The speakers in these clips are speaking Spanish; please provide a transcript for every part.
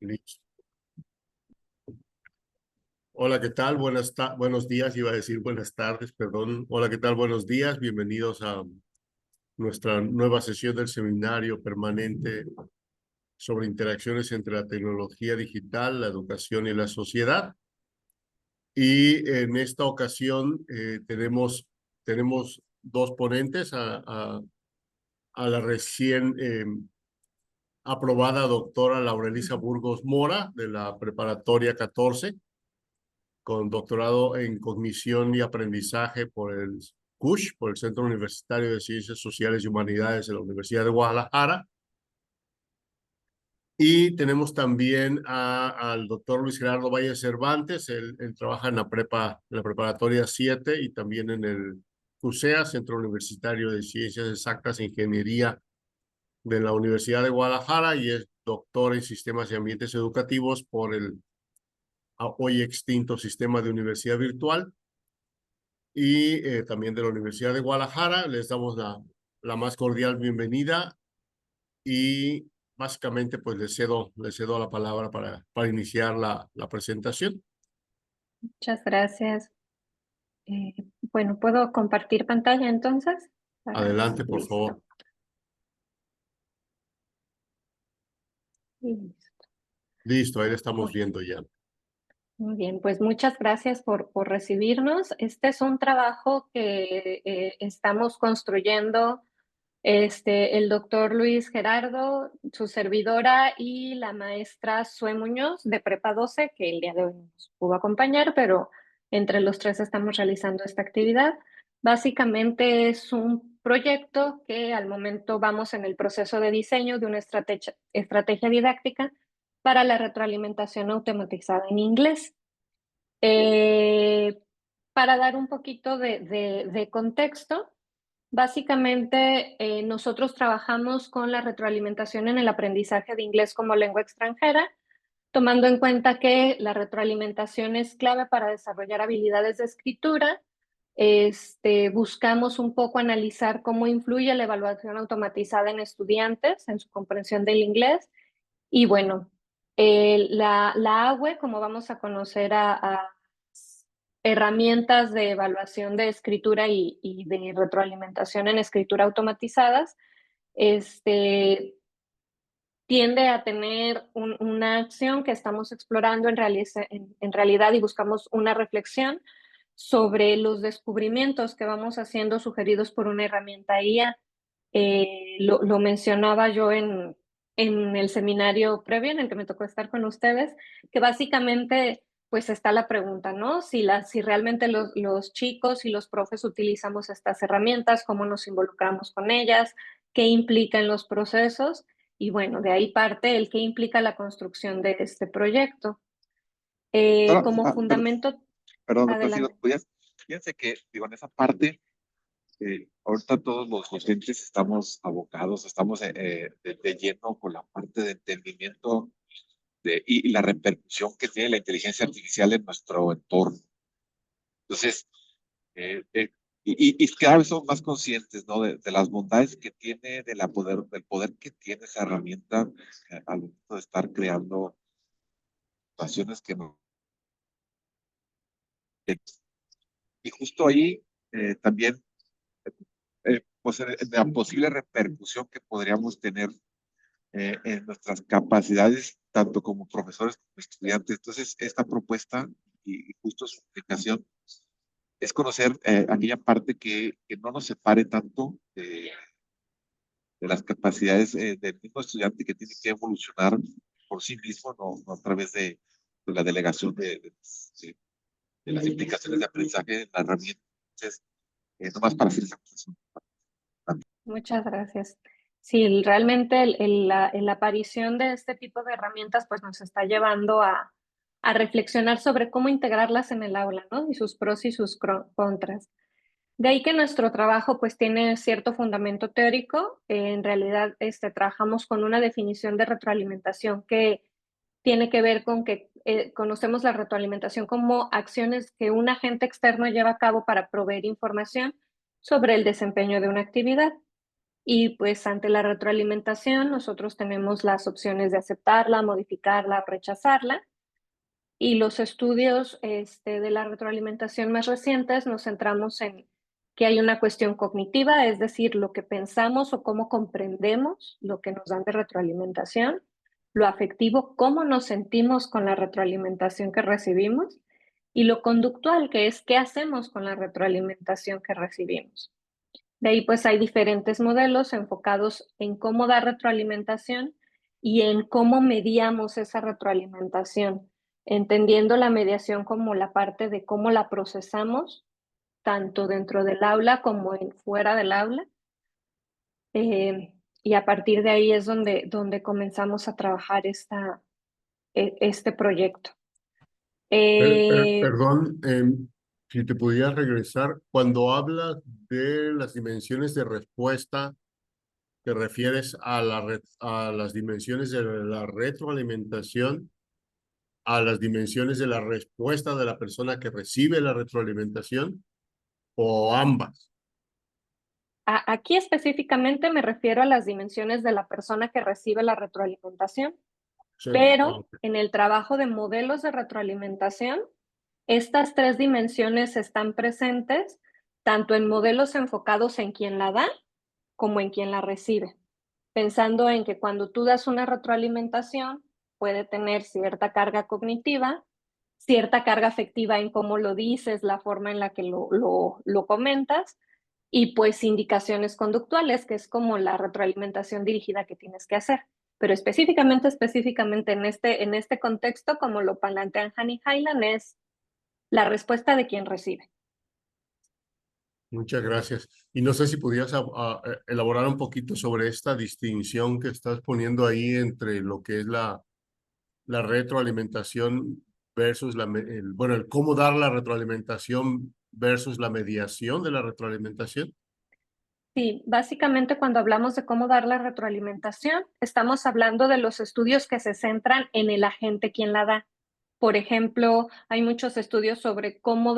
Listo. Hola, ¿qué tal? Buenos días, iba a decir buenas tardes, perdón. Hola, ¿qué tal? Buenos días. Bienvenidos a nuestra nueva sesión del seminario permanente sobre interacciones entre la tecnología digital, la educación y la sociedad. Y en esta ocasión tenemos dos ponentes, a la recién aprobada doctora Laurelisa Burgos Mora, de la Preparatoria 14, con doctorado en Cognición y Aprendizaje por el CUSH, por el Centro Universitario de Ciencias Sociales y Humanidades de la Universidad de Guadalajara. Y tenemos también al doctor Luis Gerardo Valle Cervantes. Él trabaja en la Preparatoria 7 y también en el CUSEA, Centro Universitario de Ciencias Exactas e Ingeniería de la Universidad de Guadalajara, y es doctor en Sistemas y Ambientes Educativos por el hoy extinto Sistema de Universidad Virtual, y también de la Universidad de Guadalajara. Les damos la más cordial bienvenida y básicamente pues les cedo la palabra para iniciar la presentación. Muchas gracias. Eh, bueno, ¿puedo compartir pantalla entonces? Adelante, por favor. Listo. Listo. Listo, ahí le estamos Bueno, viendo ya. muy bien, pues muchas gracias por recibirnos. Este es un trabajo que estamos construyendo el doctor Luis Gerardo, su servidora y la maestra Sue Muñoz de Prepa 12, que el día de hoy no nos pudo acompañar, pero entre los tres estamos realizando esta actividad. Básicamente es un proyecto que al momento vamos en el proceso de diseño de una estrategia didáctica para la retroalimentación automatizada en inglés. Eh, para dar un poquito de contexto, básicamente, nosotros trabajamos con la retroalimentación en el aprendizaje de inglés como lengua extranjera, tomando en cuenta que la retroalimentación es clave para desarrollar habilidades de escritura. Buscamos un poco analizar cómo influye la evaluación automatizada en estudiantes, en su comprensión del inglés. Y bueno, la AWE, como vamos a conocer a herramientas de evaluación de escritura y de retroalimentación en escritura automatizadas, tiende a tener una acción que estamos explorando en realidad, y buscamos una reflexión sobre los descubrimientos que vamos haciendo sugeridos por una herramienta IA. Lo mencionaba yo en el seminario previo en el que me tocó estar con ustedes, que básicamente pues está la pregunta, ¿no? Si realmente los chicos y los profes utilizamos estas herramientas, cómo nos involucramos con ellas, qué implican los procesos, y bueno, de ahí parte el qué implica la construcción de este proyecto. Como fundamento, Perdón, doctor, si nos adelante. podías, fíjense que, digo, en esa parte, ahorita todos los docentes estamos abocados, estamos de lleno con la parte de entendimiento y la repercusión que tiene la inteligencia artificial en nuestro entorno. Entonces, eh, eh, y cada vez somos más conscientes, ¿no? De las bondades que tiene, del poder que tiene esa herramienta al momento de estar creando situaciones que no. Y justo ahí también pues, la posible repercusión que podríamos tener en nuestras capacidades, tanto como profesores como estudiantes. Entonces, esta propuesta y justo su aplicación es conocer aquella parte que no nos separe tanto de las capacidades del mismo estudiante, que tiene que evolucionar por sí mismo, no a través de la delegación de las implicaciones de aprendizaje de la herramienta. Entonces, nomás para hacer esa cosa. Muchas gracias. Sí, realmente la aparición de este tipo de herramientas pues nos está llevando a reflexionar sobre cómo integrarlas en el aula, ¿no? Y sus pros y sus contras. De ahí que nuestro trabajo pues tiene cierto fundamento teórico. En realidad trabajamos con una definición de retroalimentación que tiene que ver con que conocemos la retroalimentación como acciones que un agente externo lleva a cabo para proveer información sobre el desempeño de una actividad. Y pues ante la retroalimentación nosotros tenemos las opciones de aceptarla, modificarla o rechazarla. Y los estudios de la retroalimentación más recientes nos centramos en que hay una cuestión cognitiva, es decir, lo que pensamos o cómo comprendemos lo que nos dan de retroalimentación, lo afectivo, cómo nos sentimos con la retroalimentación que recibimos, y lo conductual, que es qué hacemos con la retroalimentación que recibimos. De ahí pues hay diferentes modelos enfocados en cómo dar retroalimentación y en cómo mediamos esa retroalimentación, entendiendo la mediación como la parte de cómo la procesamos, tanto dentro del aula como fuera del aula. Y a partir de ahí es donde comenzamos a trabajar este proyecto. Perdón, si te pudieras regresar, cuando hablas de las dimensiones de respuesta, ¿te refieres a a las dimensiones de la retroalimentación, a las dimensiones de la respuesta de la persona que recibe la retroalimentación o ambas? Aquí específicamente me refiero a las dimensiones de la persona que recibe la retroalimentación, Sí. pero en el trabajo de modelos de retroalimentación, estas tres dimensiones están presentes tanto en modelos enfocados en quien la da como en quien la recibe, pensando en que cuando tú das una retroalimentación puede tener cierta carga cognitiva, cierta carga afectiva en cómo lo dices, la forma en la que lo comentas, y pues indicaciones conductuales, que es como la retroalimentación dirigida que tienes que hacer. Pero específicamente en este contexto, como lo plantean Han y Highland, es la respuesta de quien recibe. Muchas gracias. Y no sé si pudieras elaborar un poquito sobre esta distinción que estás poniendo ahí entre lo que es la retroalimentación versus bueno, el cómo dar la retroalimentación versus la mediación de la retroalimentación. Sí, básicamente cuando hablamos de cómo dar la retroalimentación, estamos hablando de los estudios que se centran en el agente quien la da. Por ejemplo, hay muchos estudios sobre cómo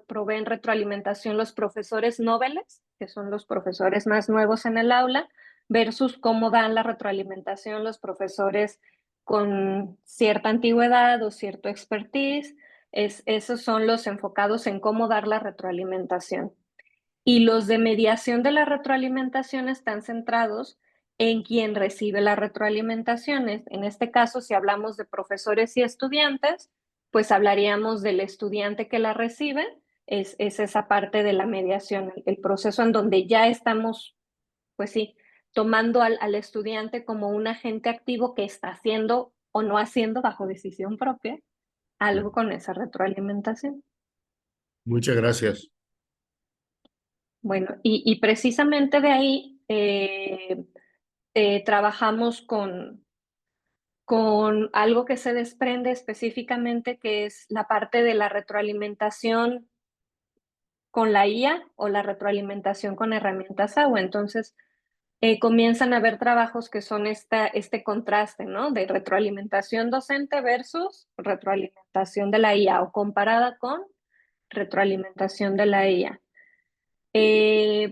proveen retroalimentación los profesores noveles, que son los profesores más nuevos en el aula, versus cómo dan la retroalimentación los profesores con cierta antigüedad o cierto expertise. Esos son los enfocados en cómo dar la retroalimentación. Y los de mediación de la retroalimentación están centrados en quien recibe las retroalimentaciones. En este caso, si hablamos de profesores y estudiantes, pues hablaríamos del estudiante que la recibe, es esa parte de la mediación, el proceso en donde ya estamos, pues sí, tomando al estudiante como un agente activo que está haciendo o no haciendo bajo decisión propia algo con esa retroalimentación. Muchas gracias. Bueno, y precisamente de ahí trabajamos con algo que se desprende específicamente, que es la parte de la retroalimentación con la IA o la retroalimentación con herramientas agua. Entonces, comienzan a haber trabajos que son este contraste, ¿no? De retroalimentación docente versus retroalimentación de la IA o comparada con retroalimentación de la IA.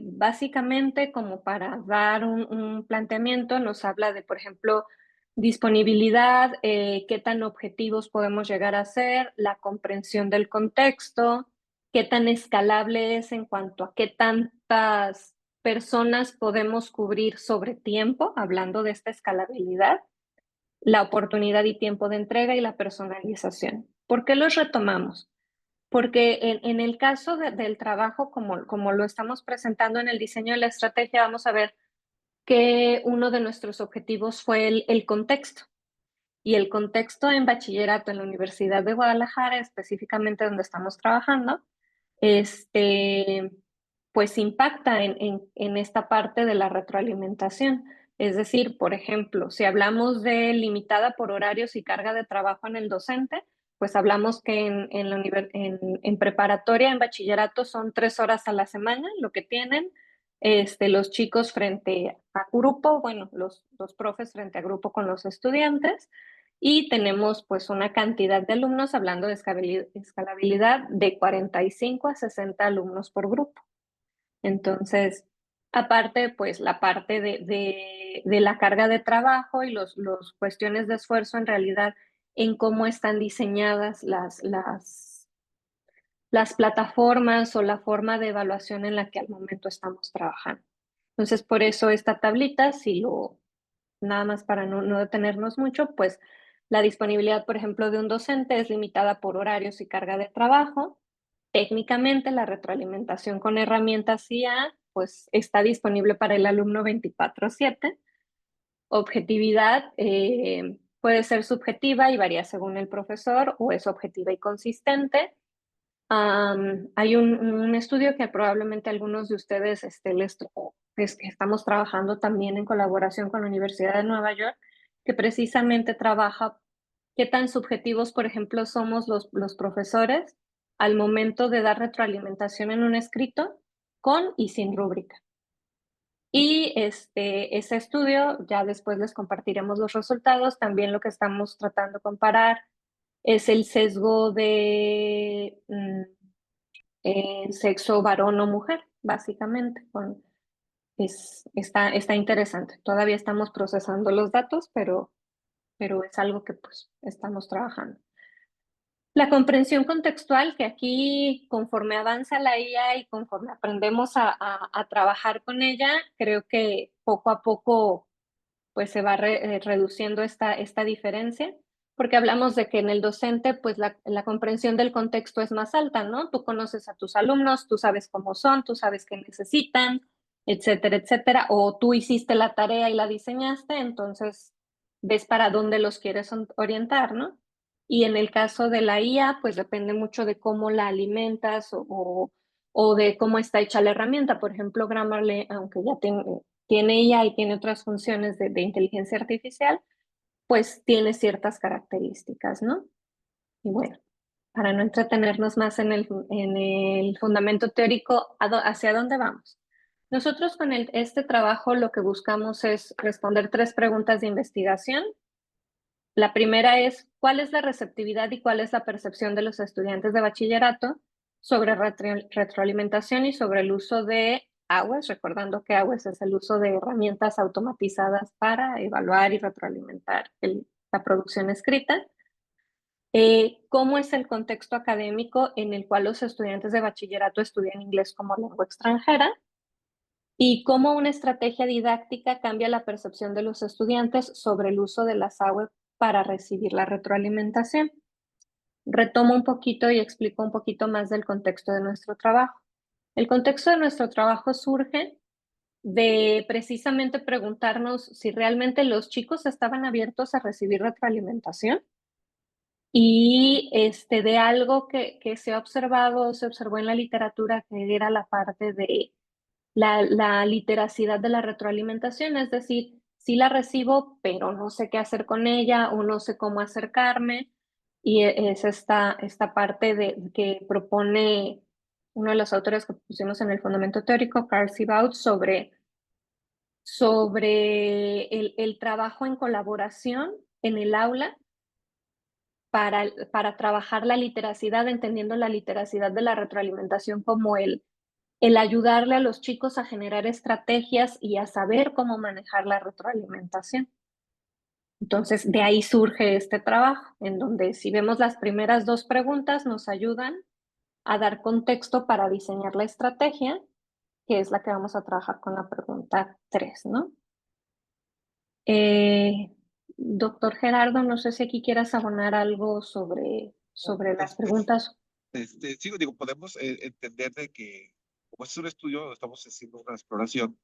Básicamente, como para dar un planteamiento, nos habla de, por ejemplo, disponibilidad, qué tan objetivos podemos llegar a ser, la comprensión del contexto, qué tan escalable es en cuanto a qué tantas personas podemos cubrir sobre tiempo, hablando de esta escalabilidad, la oportunidad y tiempo de entrega y la personalización. ¿Por qué los retomamos? Porque en el caso del trabajo, como lo estamos presentando en el diseño de la estrategia, vamos a ver que uno de nuestros objetivos fue el contexto. Y el contexto en bachillerato en la Universidad de Guadalajara, específicamente donde estamos trabajando, pues impacta en esta parte de la retroalimentación. Es decir, por ejemplo, si hablamos de limitada por horarios y carga de trabajo en el docente, pues hablamos que en preparatoria, en bachillerato, son 3 horas a la semana lo que tienen los chicos frente a grupo, bueno, los profes frente a grupo con los estudiantes, y tenemos pues una cantidad de alumnos, hablando de escalabilidad, de 45 a 60 alumnos por grupo. Entonces, Aparte, pues la parte de la carga de trabajo y los cuestiones de esfuerzo en realidad en cómo están diseñadas las plataformas o la forma de evaluación en la que al momento estamos trabajando. Entonces, por eso esta tablita, nada más para no detenernos mucho, pues la disponibilidad, por ejemplo, de un docente es limitada por horarios y carga de trabajo. Técnicamente, la retroalimentación con herramientas IA, pues está disponible para el alumno 24/7. Objetividad puede ser subjetiva y varía según el profesor, o es objetiva y consistente. Hay un estudio que probablemente algunos de ustedes que estamos trabajando también en colaboración con la Universidad de Nueva York, que precisamente trabaja qué tan subjetivos, por ejemplo, somos los profesores al momento de dar retroalimentación en un escrito con y sin rúbrica. Y ese estudio, ya después les compartiremos los resultados. También lo que estamos tratando de comparar es el sesgo de sexo varón o mujer, básicamente. Está interesante. Todavía estamos procesando los datos, pero es algo que pues estamos trabajando. La comprensión contextual, que aquí conforme avanza la IA y conforme aprendemos a trabajar con ella, creo que poco a poco pues se va reduciendo esta diferencia, porque hablamos de que en el docente pues la comprensión del contexto es más alta, ¿no? Tú conoces a tus alumnos, tú sabes cómo son, tú sabes qué necesitan, etcétera, etcétera, o tú hiciste la tarea y la diseñaste, entonces ves para dónde los quieres orientar, ¿no? Y en el caso de la IA, pues depende mucho de cómo la alimentas o de cómo está hecha la herramienta. Por ejemplo, Grammarly, aunque ya tiene IA y tiene otras funciones de inteligencia artificial, pues tiene ciertas características, ¿no? Y bueno, para no entretenernos más en el fundamento teórico, ¿hacia dónde vamos? Nosotros con este trabajo lo que buscamos es responder 3 preguntas de investigación. La primera es, ¿cuál es la receptividad y cuál es la percepción de los estudiantes de bachillerato sobre retroalimentación y sobre el uso de AWES? Recordando que AWES es el uso de herramientas automatizadas para evaluar y retroalimentar la producción escrita. ¿Cómo es el contexto académico en el cual los estudiantes de bachillerato estudian inglés como lengua extranjera? Y cómo una estrategia didáctica cambia la percepción de los estudiantes sobre el uso de las AWES para recibir la retroalimentación. Retomo un poquito y explico un poquito más del contexto de nuestro trabajo. El contexto de nuestro trabajo surge de precisamente preguntarnos si realmente los chicos estaban abiertos a recibir retroalimentación y de algo que se ha observado, se observó en la literatura, que era la parte de la literacidad de la retroalimentación, es decir, sí la recibo, pero no sé qué hacer con ella o no sé cómo acercarme. Y es esta parte que propone uno de los autores que pusimos en el fundamento teórico, Carl Siebold, sobre el trabajo en colaboración en el aula para trabajar la literacidad, entendiendo la literacidad de la retroalimentación como el ayudarle a los chicos a generar estrategias y a saber cómo manejar la retroalimentación. Entonces, de ahí surge este trabajo, en donde si vemos las primeras 2 preguntas, nos ayudan a dar contexto para diseñar la estrategia, que es la que vamos a trabajar con la pregunta 3, ¿no? Doctor Gerardo, no sé si aquí quieras abonar algo sobre las preguntas. Sí, digo, podemos entender de que, como es un estudio, estamos haciendo una exploración,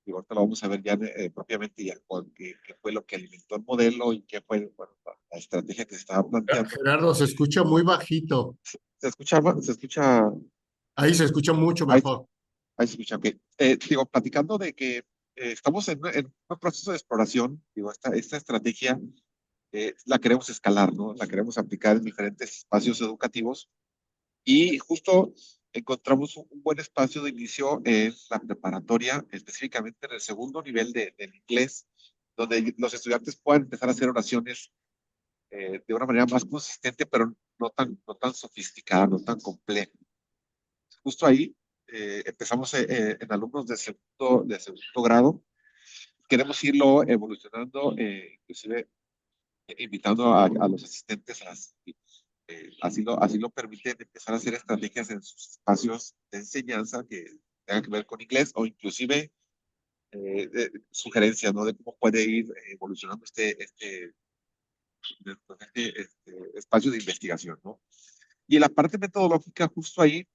y ahorita lo vamos a ver ya propiamente ya, qué fue lo que alimentó el modelo y qué fue, bueno, la estrategia que se estaba planteando. Gerardo, se escucha muy bajito. ¿Se escucha? ¿Se escucha? Ahí se escucha mucho mejor. Ahí se escucha, ok. Digo, platicando de que estamos en un proceso de exploración, digo, esta estrategia la queremos escalar, ¿no? La queremos aplicar en diferentes espacios educativos y justo encontramos un buen espacio de inicio en la preparatoria, específicamente en el segundo nivel del inglés, donde los estudiantes puedan empezar a hacer oraciones de una manera más consistente, pero no tan sofisticada, no tan compleja. Justo ahí empezamos en alumnos de segundo grado. Queremos irlo evolucionando, inclusive invitando a los asistentes así lo permiten empezar a hacer estrategias en sus espacios de enseñanza que tengan que ver con inglés o inclusive sugerencias, ¿no? De cómo puede ir evolucionando este espacio de investigación, ¿no? Y en la parte metodológica, justo ahí,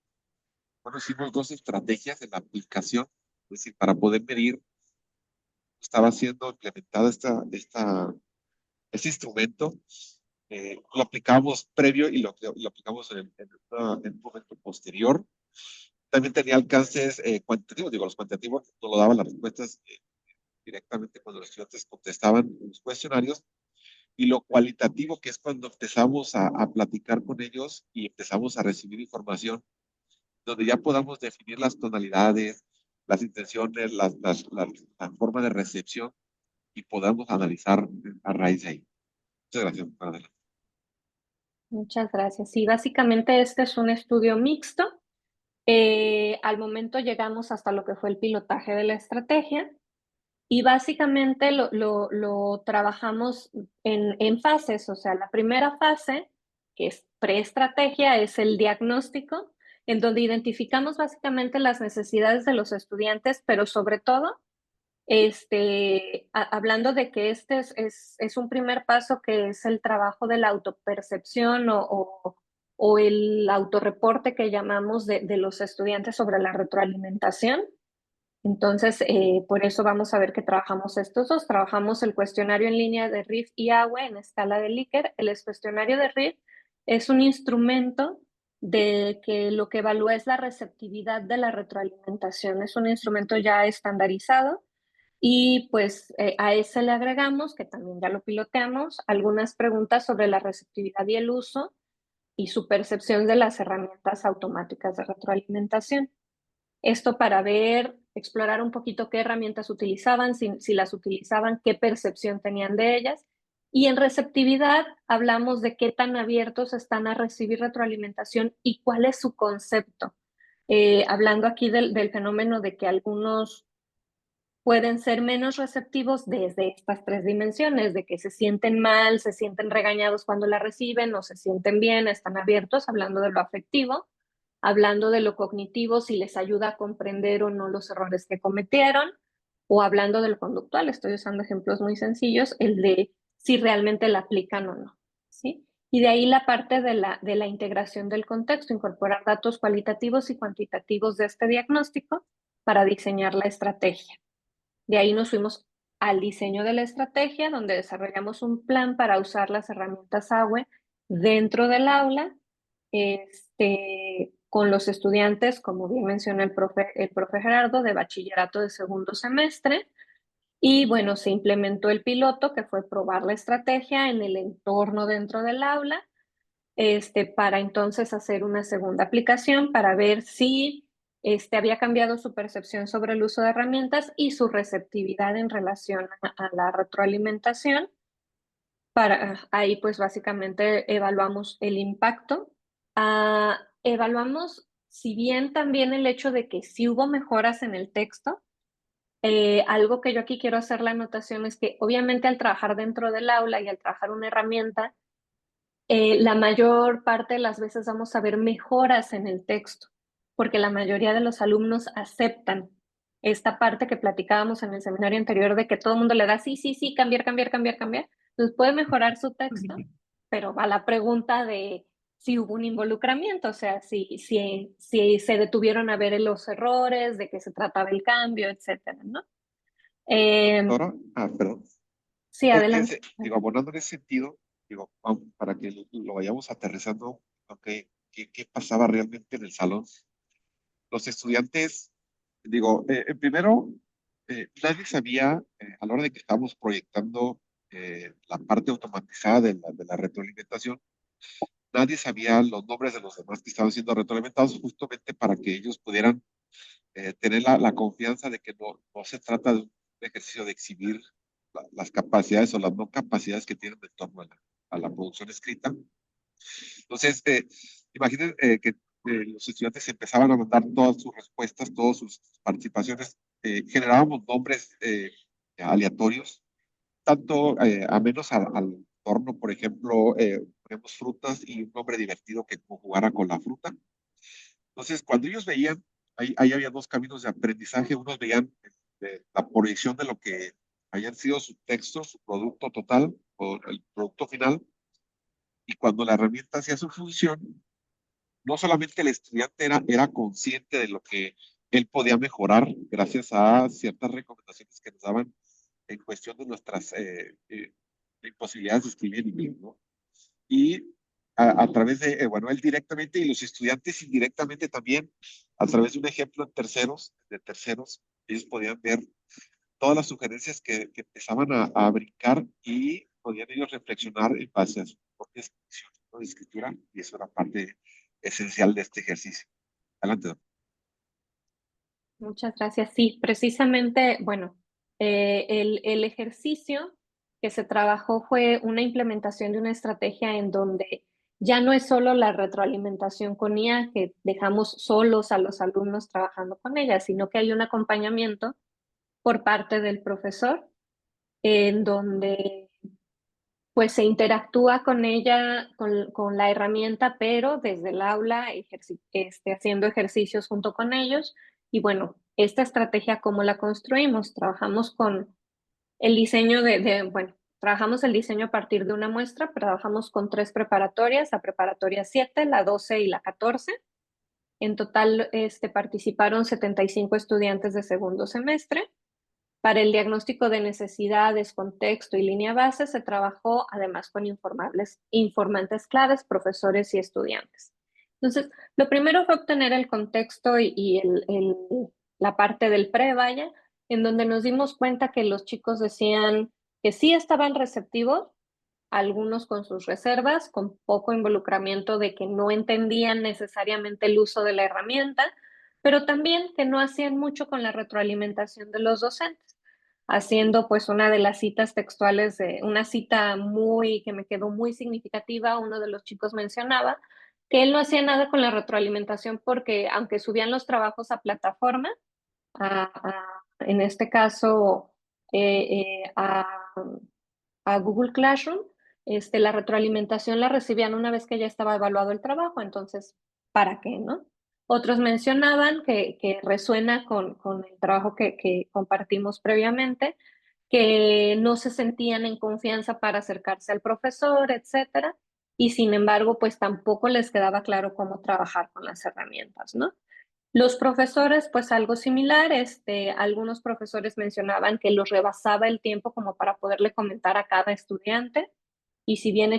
bueno, hicimos dos estrategias en la aplicación, es decir, para poder medir, estaba siendo implementada este instrumento, lo aplicamos previo y lo aplicamos en un momento posterior. También tenía alcances cuantitativos, digo, los cuantitativos no lo daban las respuestas directamente cuando los estudiantes contestaban los cuestionarios, y lo cualitativo, que es cuando empezamos a platicar con ellos y empezamos a recibir información, donde ya podamos definir las tonalidades, las intenciones, la forma de recepción y podamos analizar a raíz de ahí. Muchas gracias. Adelante. Muchas gracias. Sí, básicamente este es un estudio mixto. Al momento llegamos hasta lo que fue el pilotaje de la estrategia y básicamente lo trabajamos en fases. O sea, la primera fase, que es preestrategia, es el diagnóstico, en donde identificamos básicamente las necesidades de los estudiantes, pero sobre todo hablando de que este es un primer paso que es el trabajo de la autopercepción o el autorreporte que llamamos de los estudiantes sobre la retroalimentación. Entonces, por eso vamos a ver que trabajamos estos dos. Trabajamos el cuestionario en línea de RIF y AWE en escala de Likert. El cuestionario de RIF es un instrumento de que lo que evalúa es la receptividad de la retroalimentación. Es un instrumento ya estandarizado y pues a ese le agregamos, que también ya lo piloteamos, algunas preguntas sobre la receptividad y el uso y su percepción de las herramientas automáticas de retroalimentación. Esto para ver, explorar un poquito qué herramientas utilizaban, si las utilizaban, qué percepción tenían de ellas. Y en receptividad hablamos de qué tan abiertos están a recibir retroalimentación y cuál es su concepto. Hablando aquí del fenómeno de que algunos pueden ser menos receptivos desde estas tres dimensiones, de que se sienten mal, se sienten regañados cuando la reciben, o se sienten bien, están abiertos, hablando de lo afectivo, hablando de lo cognitivo, si les ayuda a comprender o no los errores que cometieron, o hablando de lo conductual, estoy usando ejemplos muy sencillos, el de si realmente la aplican o no, ¿sí? Y de ahí la parte de la integración del contexto, incorporar datos cualitativos y cuantitativos de este diagnóstico para diseñar la estrategia. De ahí nos fuimos al diseño de la estrategia, donde desarrollamos un plan para usar las herramientas AWE dentro del aula, con los estudiantes, como bien mencionó el profe Gerardo, de bachillerato de segundo semestre. Y bueno, se implementó el piloto, que fue probar la estrategia en el entorno dentro del aula, para entonces hacer una segunda aplicación para ver si había cambiado su percepción sobre el uso de herramientas y su receptividad en relación a la retroalimentación. Ahí pues básicamente evaluamos el impacto. Evaluamos, si bien también el hecho de que sí hubo mejoras en el texto, algo que yo aquí quiero hacer la anotación es que obviamente al trabajar dentro del aula y al trabajar una herramienta, la mayor parte de las veces vamos a ver mejoras en el texto, porque la mayoría de los alumnos aceptan esta parte que platicábamos en el seminario anterior de que todo el mundo le da sí, sí, sí, cambiar, cambiar, cambiar, cambiar. Entonces puede mejorar su texto, pero va la pregunta de si hubo un involucramiento, o sea, si se detuvieron a ver los errores, de qué se trataba el cambio, etcétera, ¿no? Ahora, perdón. Sí, adelante. Digo, abonando en ese sentido, digo, para que lo vayamos aterrizando, okay, ¿qué pasaba realmente en el salón? Los estudiantes, digo, primero, nadie sabía, a la hora de que estábamos proyectando la parte automatizada de la retroalimentación, nadie sabía los nombres de los demás que estaban siendo retroalimentados, justamente para que ellos pudieran tener la confianza de que no se trata de un ejercicio de exhibir las capacidades o las no capacidades que tienen en torno a la producción escrita. Entonces, imaginen que los estudiantes empezaban a mandar todas sus respuestas, todas sus participaciones, generábamos nombres aleatorios, tanto a menos al entorno, por ejemplo, ponemos frutas y un nombre divertido que conjugara con la fruta. Entonces, cuando ellos veían, ahí había dos caminos de aprendizaje. Unos veían la proyección de lo que hayan sido su texto, su producto total o el producto final. Y cuando la herramienta hacía su función, no solamente el estudiante era consciente de lo que él podía mejorar gracias a ciertas recomendaciones que nos daban en cuestión de nuestras posibilidades de escribir en inglés, ¿no? Y a través de, bueno, él directamente y los estudiantes indirectamente también, a través de un ejemplo de terceros, ellos podían ver todas las sugerencias que empezaban a brincar y podían ellos reflexionar en base a su propia de escritura, y eso era parte esencial de este ejercicio. Adelante, doctor. Muchas gracias. Sí, precisamente, bueno, el ejercicio que se trabajó fue una implementación de una estrategia en donde ya no es solo la retroalimentación con IA, que dejamos solos a los alumnos trabajando con ella, sino que hay un acompañamiento por parte del profesor en donde pues se interactúa con ella, con la herramienta, pero desde el aula, haciendo ejercicios junto con ellos. Y bueno, esta estrategia, ¿cómo la construimos? Trabajamos con el diseño bueno, trabajamos el diseño a partir de una muestra, trabajamos con 3 preparatorias, la preparatoria 7, la 12 y la 14. En total, participaron 75 estudiantes de segundo semestre. Para el diagnóstico de necesidades, contexto y línea base se trabajó además con informantes claves, profesores y estudiantes. Entonces, lo primero fue obtener el contexto y la parte del vaya, en donde nos dimos cuenta que los chicos decían que sí estaban receptivos, algunos con sus reservas, con poco involucramiento de que no entendían necesariamente el uso de la herramienta, pero también que no hacían mucho con la retroalimentación de los docentes, haciendo pues una de las citas textuales, una cita que me quedó muy significativa. Uno de los chicos mencionaba que él no hacía nada con la retroalimentación porque aunque subían los trabajos a plataforma, en este caso a Google Classroom, la retroalimentación la recibían una vez que ya estaba evaluado el trabajo, entonces, ¿para qué, no? Otros mencionaban que resuena con el trabajo que compartimos previamente, que no se sentían en confianza para acercarse al profesor, etcétera, y sin embargo, pues tampoco les quedaba claro cómo trabajar con las herramientas, ¿no? Los profesores, pues algo similar, algunos profesores mencionaban que los rebasaba el tiempo como para poderle comentar a cada estudiante, y si bien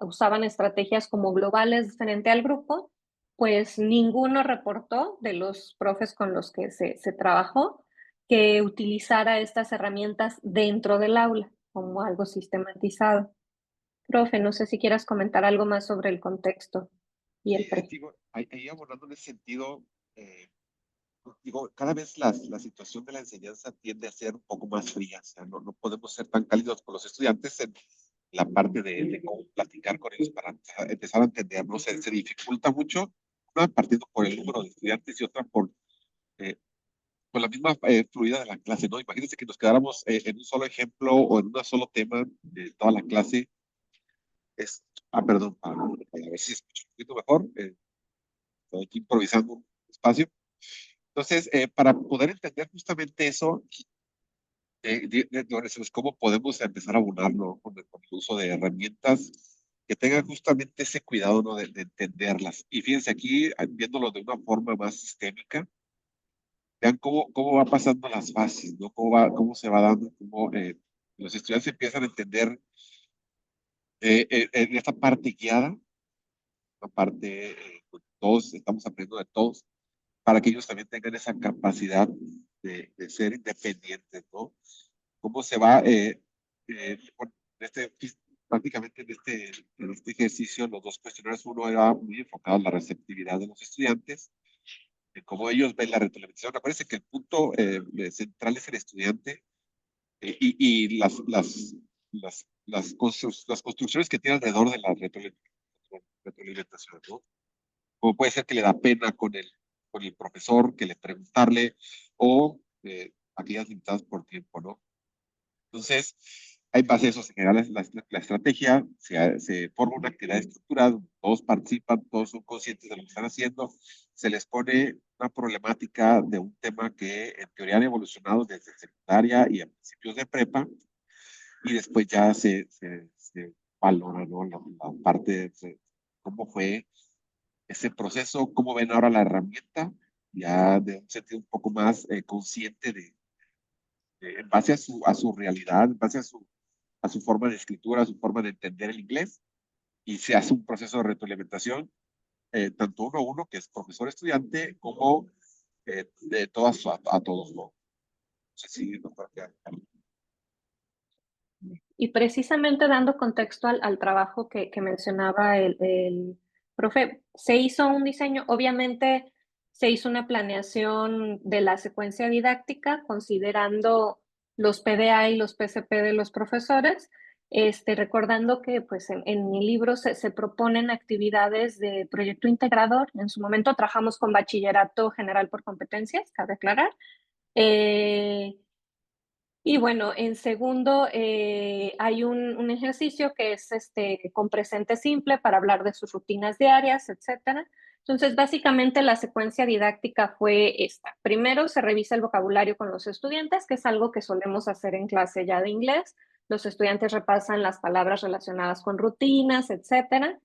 usaban estrategias como globales frente al grupo, pues ninguno reportó de los profes con los que se trabajó que utilizara estas herramientas dentro del aula como algo sistematizado. Profe, no sé si quieras comentar algo más sobre el contexto y el pre. Digo, ahí abordando en ese sentido, digo, cada vez la situación de la enseñanza tiende a ser un poco más fría. O sea, no podemos ser tan cálidos con los estudiantes en la parte de cómo platicar con ellos para empezar a entenderlos. Se dificulta mucho, una partiendo por el número de estudiantes y otra por la misma fluidez de la clase, ¿no? Imagínense que nos quedáramos en un solo ejemplo o en un solo tema de toda la clase. Perdón, para ver si escucho un poquito mejor. Estoy aquí improvisando un espacio. Entonces, para poder entender justamente eso, cómo podemos empezar a abonarlo con el uso de herramientas que tengan justamente ese cuidado, ¿no? de entenderlas. Y fíjense aquí, viéndolo de una forma más sistémica, vean cómo va pasando las fases, ¿no? Cómo se va dando, cómo los estudiantes empiezan a entender en esta parte guiada, la parte todos estamos aprendiendo de todos, para que ellos también tengan esa capacidad de ser independientes, ¿no? Cómo se va, bueno, prácticamente en este ejercicio, los dos cuestionarios, uno era muy enfocado en la receptividad de los estudiantes, de cómo ellos ven la retroalimentación. Acuérdense que el punto central es el estudiante y las construcciones que tiene alrededor de la retroalimentación, ¿no? como puede ser que le da pena con el profesor, que le preguntarle, o aquellas limitadas por tiempo, ¿no? Entonces, en base a eso se genera la estrategia, se forma una actividad estructurada, todos participan, todos son conscientes de lo que están haciendo, se les pone una problemática de un tema que en teoría han evolucionado desde secundaria y a principios de prepa, y después ya se valora, ¿no? La parte de cómo fue ese proceso, cómo ven ahora la herramienta, ya de un sentido un poco más consciente en base a su realidad, en base a su forma de escritura, a su forma de entender el inglés, y se hace un proceso de retroalimentación, tanto uno a uno, que es profesor-estudiante, como de todas a todos, ¿no? No sé si doctor, Y precisamente dando contexto al trabajo que mencionaba el profe, se hizo un diseño, obviamente se hizo una planeación de la secuencia didáctica considerando los PDA y los PCP de los profesores, recordando que pues en mi libro se proponen actividades de proyecto integrador. En su momento trabajamos con bachillerato general por competencias, cabe aclarar. Y bueno, en segundo, hay un ejercicio que es con presente simple para hablar de sus rutinas diarias, etcétera. Entonces, básicamente la secuencia didáctica fue esta. Primero se revisa el vocabulario con los estudiantes, que es algo que solemos hacer en clase ya de inglés. Los estudiantes repasan las palabras relacionadas con rutinas, etcétera.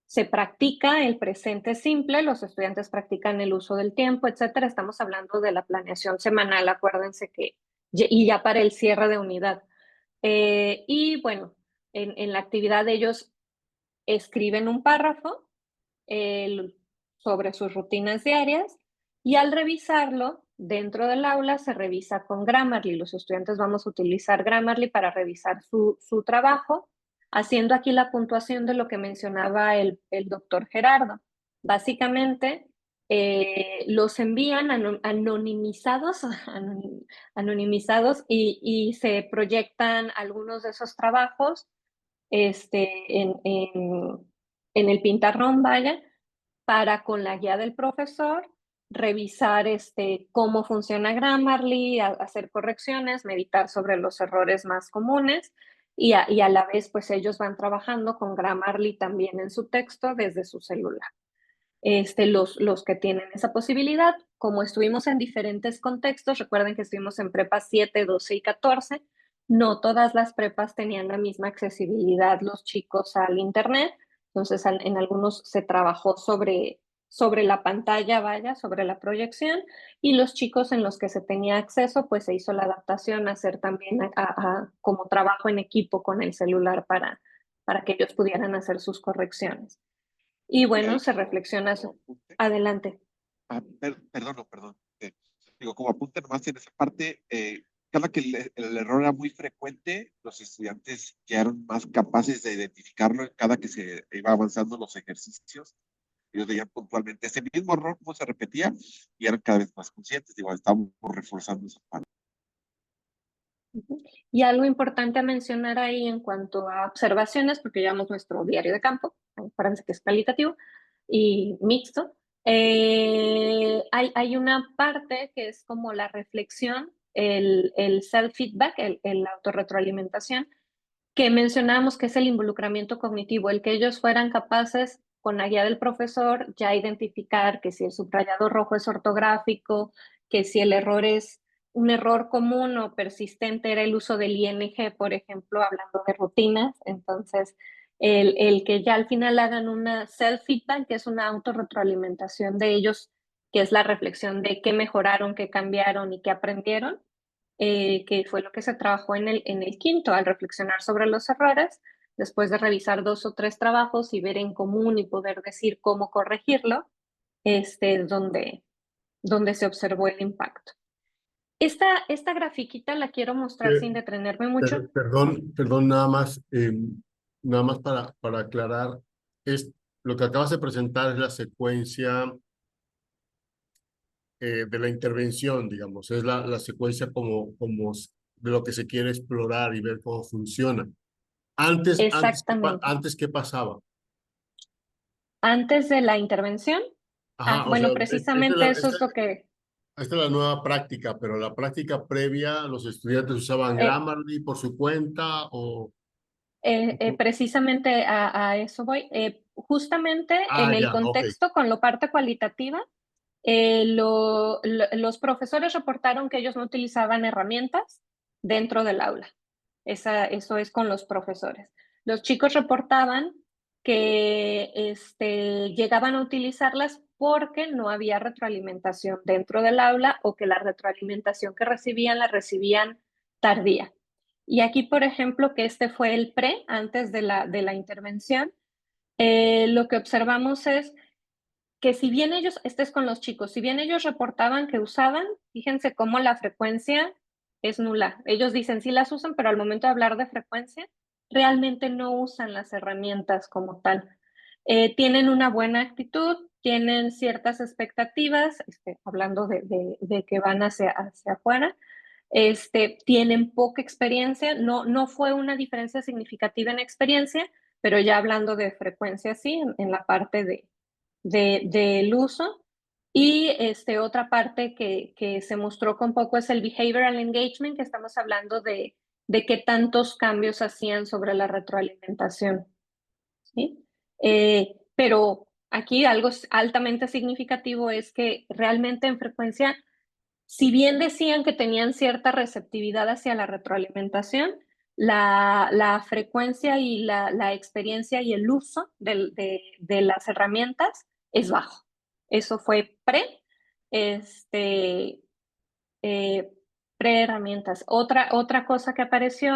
Se practica el presente simple, los estudiantes practican el uso del tiempo, etcétera. Estamos hablando de la planeación semanal, acuérdense que, y ya para el cierre de unidad. Y bueno, en la actividad ellos escriben un párrafo sobre sus rutinas diarias y al revisarlo dentro del aula se revisa con Grammarly. Los estudiantes vamos a utilizar Grammarly para revisar su trabajo, haciendo aquí la puntuación de lo que mencionaba el doctor Gerardo. Básicamente, los envían anonimizados, anonimizados y se proyectan algunos de esos trabajos en el pintarrón, vaya, para con la guía del profesor revisar cómo funciona Grammarly, hacer correcciones, meditar sobre los errores más comunes y a la vez pues ellos van trabajando con Grammarly también en su texto desde su celular. Los que tienen esa posibilidad, como estuvimos en diferentes contextos, recuerden que estuvimos en prepa 7, 12 y 14, no todas las prepas tenían la misma accesibilidad los chicos al internet, entonces en algunos se trabajó sobre la pantalla, vaya, sobre la proyección, y los chicos en los que se tenía acceso, pues se hizo la adaptación a hacer también como trabajo en equipo con el celular para que ellos pudieran hacer sus correcciones. Y bueno, se reflexiona. Adelante. Perdón. Digo, como apunte nomás en esa parte, cada que el error era muy frecuente, los estudiantes ya eran más capaces de identificarlo en cada que se iba avanzando los ejercicios. Ellos veían puntualmente ese mismo error como se repetía y eran cada vez más conscientes. Digo, estábamos reforzando esa parte. Y algo importante a mencionar ahí en cuanto a observaciones, porque llevamos nuestro diario de campo, acuérdense que es cualitativo y mixto. Hay una parte que es como la reflexión, el self-feedback, la autorretroalimentación, que mencionamos que es el involucramiento cognitivo, el que ellos fueran capaces con la guía del profesor ya identificar que si el subrayado rojo es ortográfico, que si el error es un error común o persistente era el uso del ing, por ejemplo, hablando de rutinas. Entonces, el que ya al final hagan una self-feedback, que es una autorretroalimentación de ellos, que es la reflexión de qué mejoraron, qué cambiaron y qué aprendieron, que fue lo que se trabajó en el quinto, al reflexionar sobre los errores, después de revisar 2 o 3 trabajos y ver en común y poder decir cómo corregirlo, donde se observó el impacto. Esta grafiquita la quiero mostrar sin detenerme mucho. Perdón, nada más para aclarar, lo que acabas de presentar es la secuencia de la intervención, digamos, es la secuencia como de lo que se quiere explorar y ver cómo funciona. Exactamente. Antes, ¿qué pasaba? Antes de la intervención, Ajá, o sea, Bueno, precisamente eso es lo que... esta es la nueva práctica, pero la práctica previa, los estudiantes usaban eh, Grammarly por su cuenta o... precisamente a eso voy. Justamente Ah, en el ya, ok. contexto con la parte cualitativa, los profesores reportaron que ellos no utilizaban herramientas dentro del aula. Eso es con los profesores. Los chicos reportaban que llegaban a utilizarlas porque no había retroalimentación dentro del aula o que la retroalimentación que recibían la recibían tardía. Y aquí, por ejemplo, que este fue el pre, antes de la intervención, lo que observamos es que si bien ellos, este es con los chicos, si bien ellos reportaban que usaban, fíjense cómo la frecuencia es nula. Ellos dicen sí las usan, pero al momento de hablar de frecuencia, realmente no usan las herramientas como tal. Tienen una buena actitud, tienen ciertas expectativas, hablando de que van hacia afuera, tienen poca experiencia, no fue una diferencia significativa en experiencia, pero ya hablando de frecuencia, sí, en la parte del uso. Y otra parte que se mostró con poco es el behavioral engagement, que estamos hablando de qué tantos cambios hacían sobre la retroalimentación. ¿Sí? Pero aquí algo altamente significativo es que realmente en frecuencia, si bien decían que tenían cierta receptividad hacia la retroalimentación, la frecuencia y la experiencia y el uso de las herramientas es bajo. Eso fue este, pre-herramientas. Otra cosa que apareció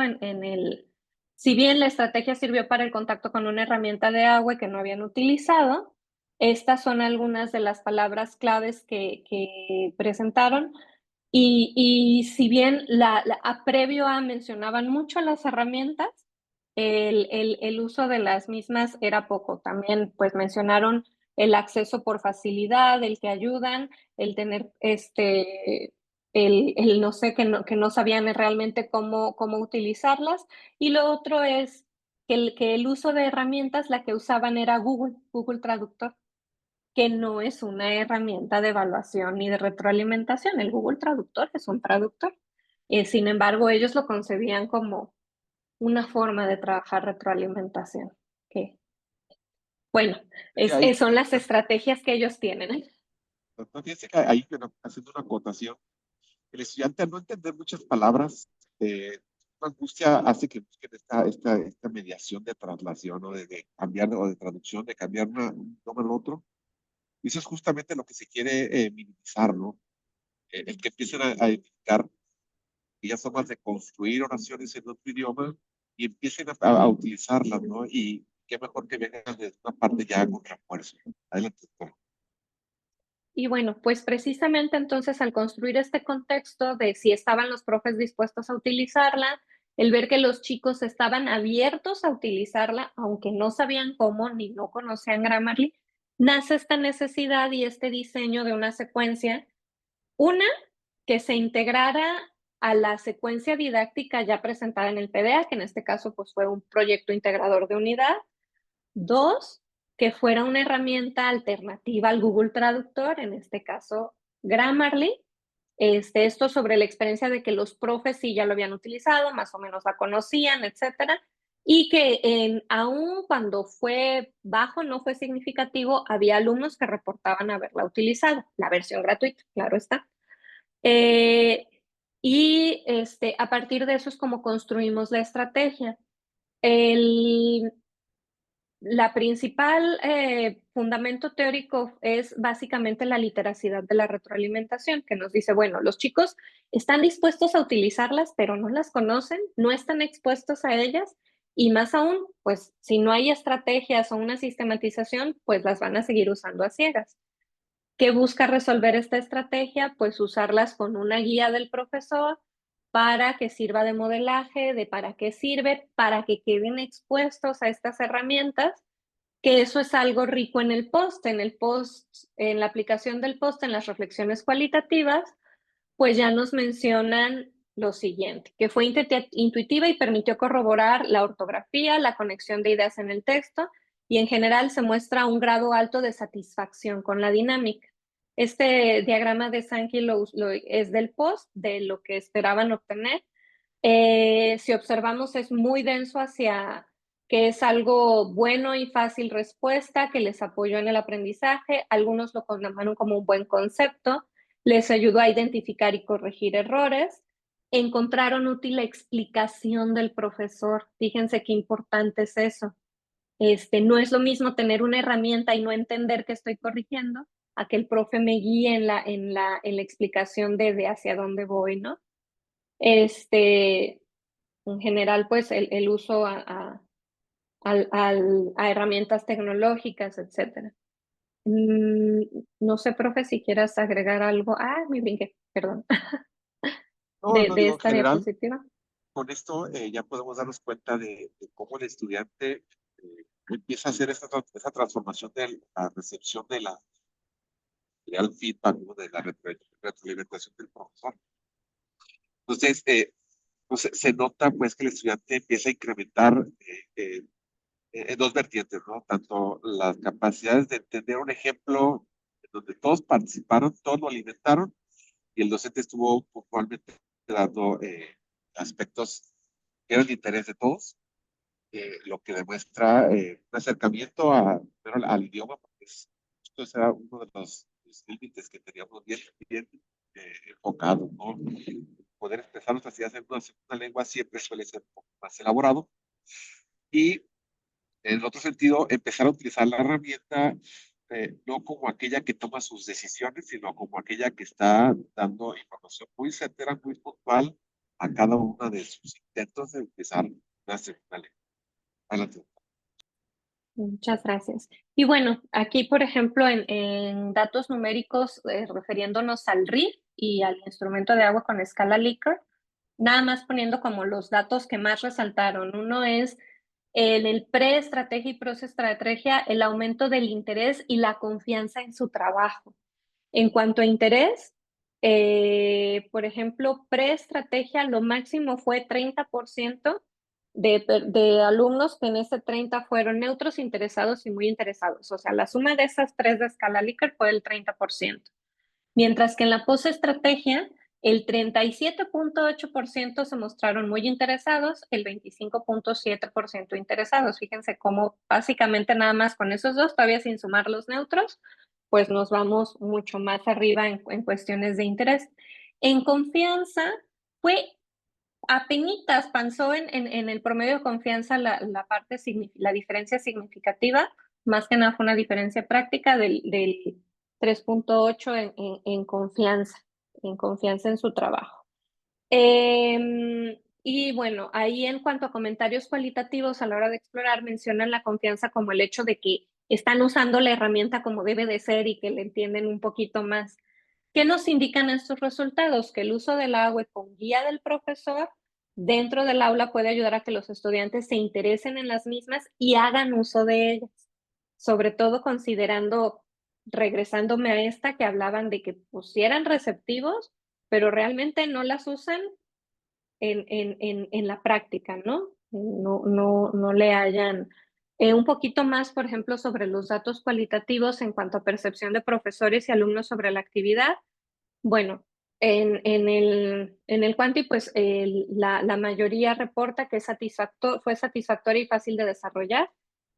si bien la estrategia sirvió para el contacto con una herramienta de agua que no habían utilizado, estas son algunas de las palabras claves que presentaron. Y si bien previo a mencionaban mucho las herramientas, el uso de las mismas era poco. También pues mencionaron el acceso por facilidad, el que ayudan, el tener el no sé, que no sabían realmente cómo utilizarlas. Y lo otro es que el uso de herramientas, la que usaban era Google Traductor, que no es una herramienta de evaluación ni de retroalimentación. El Google Traductor es un traductor. Sin embargo, ellos lo concebían como una forma de trabajar retroalimentación. Que, bueno, Ahí, son las estrategias que ellos tienen. fíjense que ahí, pero haciendo una acotación, el estudiante al no entender muchas palabras, una angustia hace que busquen esta mediación de traslación o de cambiar o de traducción, de cambiar un idioma al otro. Y eso es justamente lo que se quiere minimizar, ¿no? El que empiecen a identificar que ya son más de construir oraciones en otro idioma y empiecen a utilizarlas, ¿no? Y qué mejor que vengan desde una parte ya con refuerzo. Adelante, doctor. Y bueno, pues precisamente entonces al construir este contexto de si estaban los profes dispuestos a utilizarla, el ver que los chicos estaban abiertos a utilizarla, aunque no sabían cómo ni no conocían Grammarly, nace esta necesidad y este diseño de una secuencia, una que se integrara a la secuencia didáctica ya presentada en el PDA, que en este caso pues fue un proyecto integrador de unidad. Dos, que fuera una herramienta alternativa al Google Traductor, en este caso Grammarly. Esto sobre la experiencia de que los profes sí ya lo habían utilizado, más o menos la conocían, etcétera, y que aún cuando fue bajo, no fue significativo, había alumnos que reportaban haberla utilizado, la versión gratuita, claro está. Y a partir de eso es como construimos la estrategia. La principal fundamento teórico es básicamente la literacidad de la retroalimentación, que nos dice, bueno, los chicos están dispuestos a utilizarlas, pero no las conocen, no están expuestos a ellas, y más aún, pues si no hay estrategias o una sistematización, pues las van a seguir usando a ciegas. ¿Qué busca resolver esta estrategia? Pues usarlas con una guía del profesor para que sirva de modelaje, de para qué sirve, para que queden expuestos a estas herramientas, que eso es algo rico en el post, en la aplicación del post, en las reflexiones cualitativas, pues ya nos mencionan lo siguiente, que fue intuitiva y permitió corroborar la ortografía, la conexión de ideas en el texto y en general se muestra un grado alto de satisfacción con la dinámica. Este diagrama de Sankey es del post, de lo que esperaban obtener. Si observamos, es muy denso hacia que es algo bueno y fácil respuesta, que les apoyó en el aprendizaje. Algunos lo tomaron como un buen concepto, les ayudó a identificar y corregir errores. Encontraron útil la explicación del profesor. Fíjense qué importante es eso. No es lo mismo tener una herramienta y no entender que estoy corrigiendo, a que el profe me guíe en la explicación de hacia dónde voy, ¿no? En general, pues el uso a herramientas tecnológicas, etcétera. No sé, profe, si quieras agregar algo. Me brinqué, perdón, No, no de digo en esta general, diapositiva. con esto ya podemos darnos cuenta de cómo el estudiante empieza a hacer esa transformación de la recepción de la real feedback, ¿no? De la retroalimentación del profesor. Entonces, pues, se nota pues que el estudiante empieza a incrementar en dos vertientes, ¿no? Tanto las capacidades de entender un ejemplo en donde todos participaron, todos lo alimentaron, y el docente estuvo puntualmente dando aspectos que eran de interés de todos, lo que demuestra un acercamiento al idioma, porque esto era uno de los límites que teníamos bien enfocado, ¿no? Poder expresar nuestras ideas en una lengua siempre suele ser un poco más elaborado. Y en otro sentido, empezar a utilizar la herramienta no como aquella que toma sus decisiones, sino como aquella que está dando información muy certera, muy puntual a cada uno de sus intentos de utilizar una segunda lengua. Adelante. Muchas gracias. Y bueno, aquí, por ejemplo, en datos numéricos, refiriéndonos al RIF y al instrumento de agua con escala Likert, nada más poniendo como los datos que más resaltaron. Uno es en el pre-estrategia y post-estrategia, el aumento del interés y la confianza en su trabajo. En cuanto a interés, por ejemplo, pre-estrategia, lo máximo fue 30% de alumnos, que en ese 30 fueron neutros, interesados y muy interesados. O sea, la suma de esas tres de escala Likert fue el 30%. Mientras que en la post-estrategia, el 37.8% se mostraron muy interesados, el 25.7% interesados. Fíjense cómo básicamente nada más con esos dos, todavía sin sumar los neutros, pues nos vamos mucho más arriba en cuestiones de interés. En confianza, fue apenitas pasó en el promedio de confianza la diferencia significativa, más que nada fue una diferencia práctica del 3.8 en confianza en su trabajo. Y bueno, ahí en cuanto a comentarios cualitativos a la hora de explorar, mencionan la confianza como el hecho de que están usando la herramienta como debe de ser y que le entienden un poquito más. ¿Qué nos indican estos resultados? Que el uso del agua con guía del profesor dentro del aula puede ayudar a que los estudiantes se interesen en las mismas y hagan uso de ellas, sobre todo considerando, regresándome a esta que hablaban de que pusieran receptivos, pero realmente no las usan en la práctica, ¿no? No le hayan. Un poquito más, por ejemplo, sobre los datos cualitativos en cuanto a percepción de profesores y alumnos sobre la actividad. Bueno, en el Quanti, pues la mayoría reporta que fue satisfactoria y fácil de desarrollar,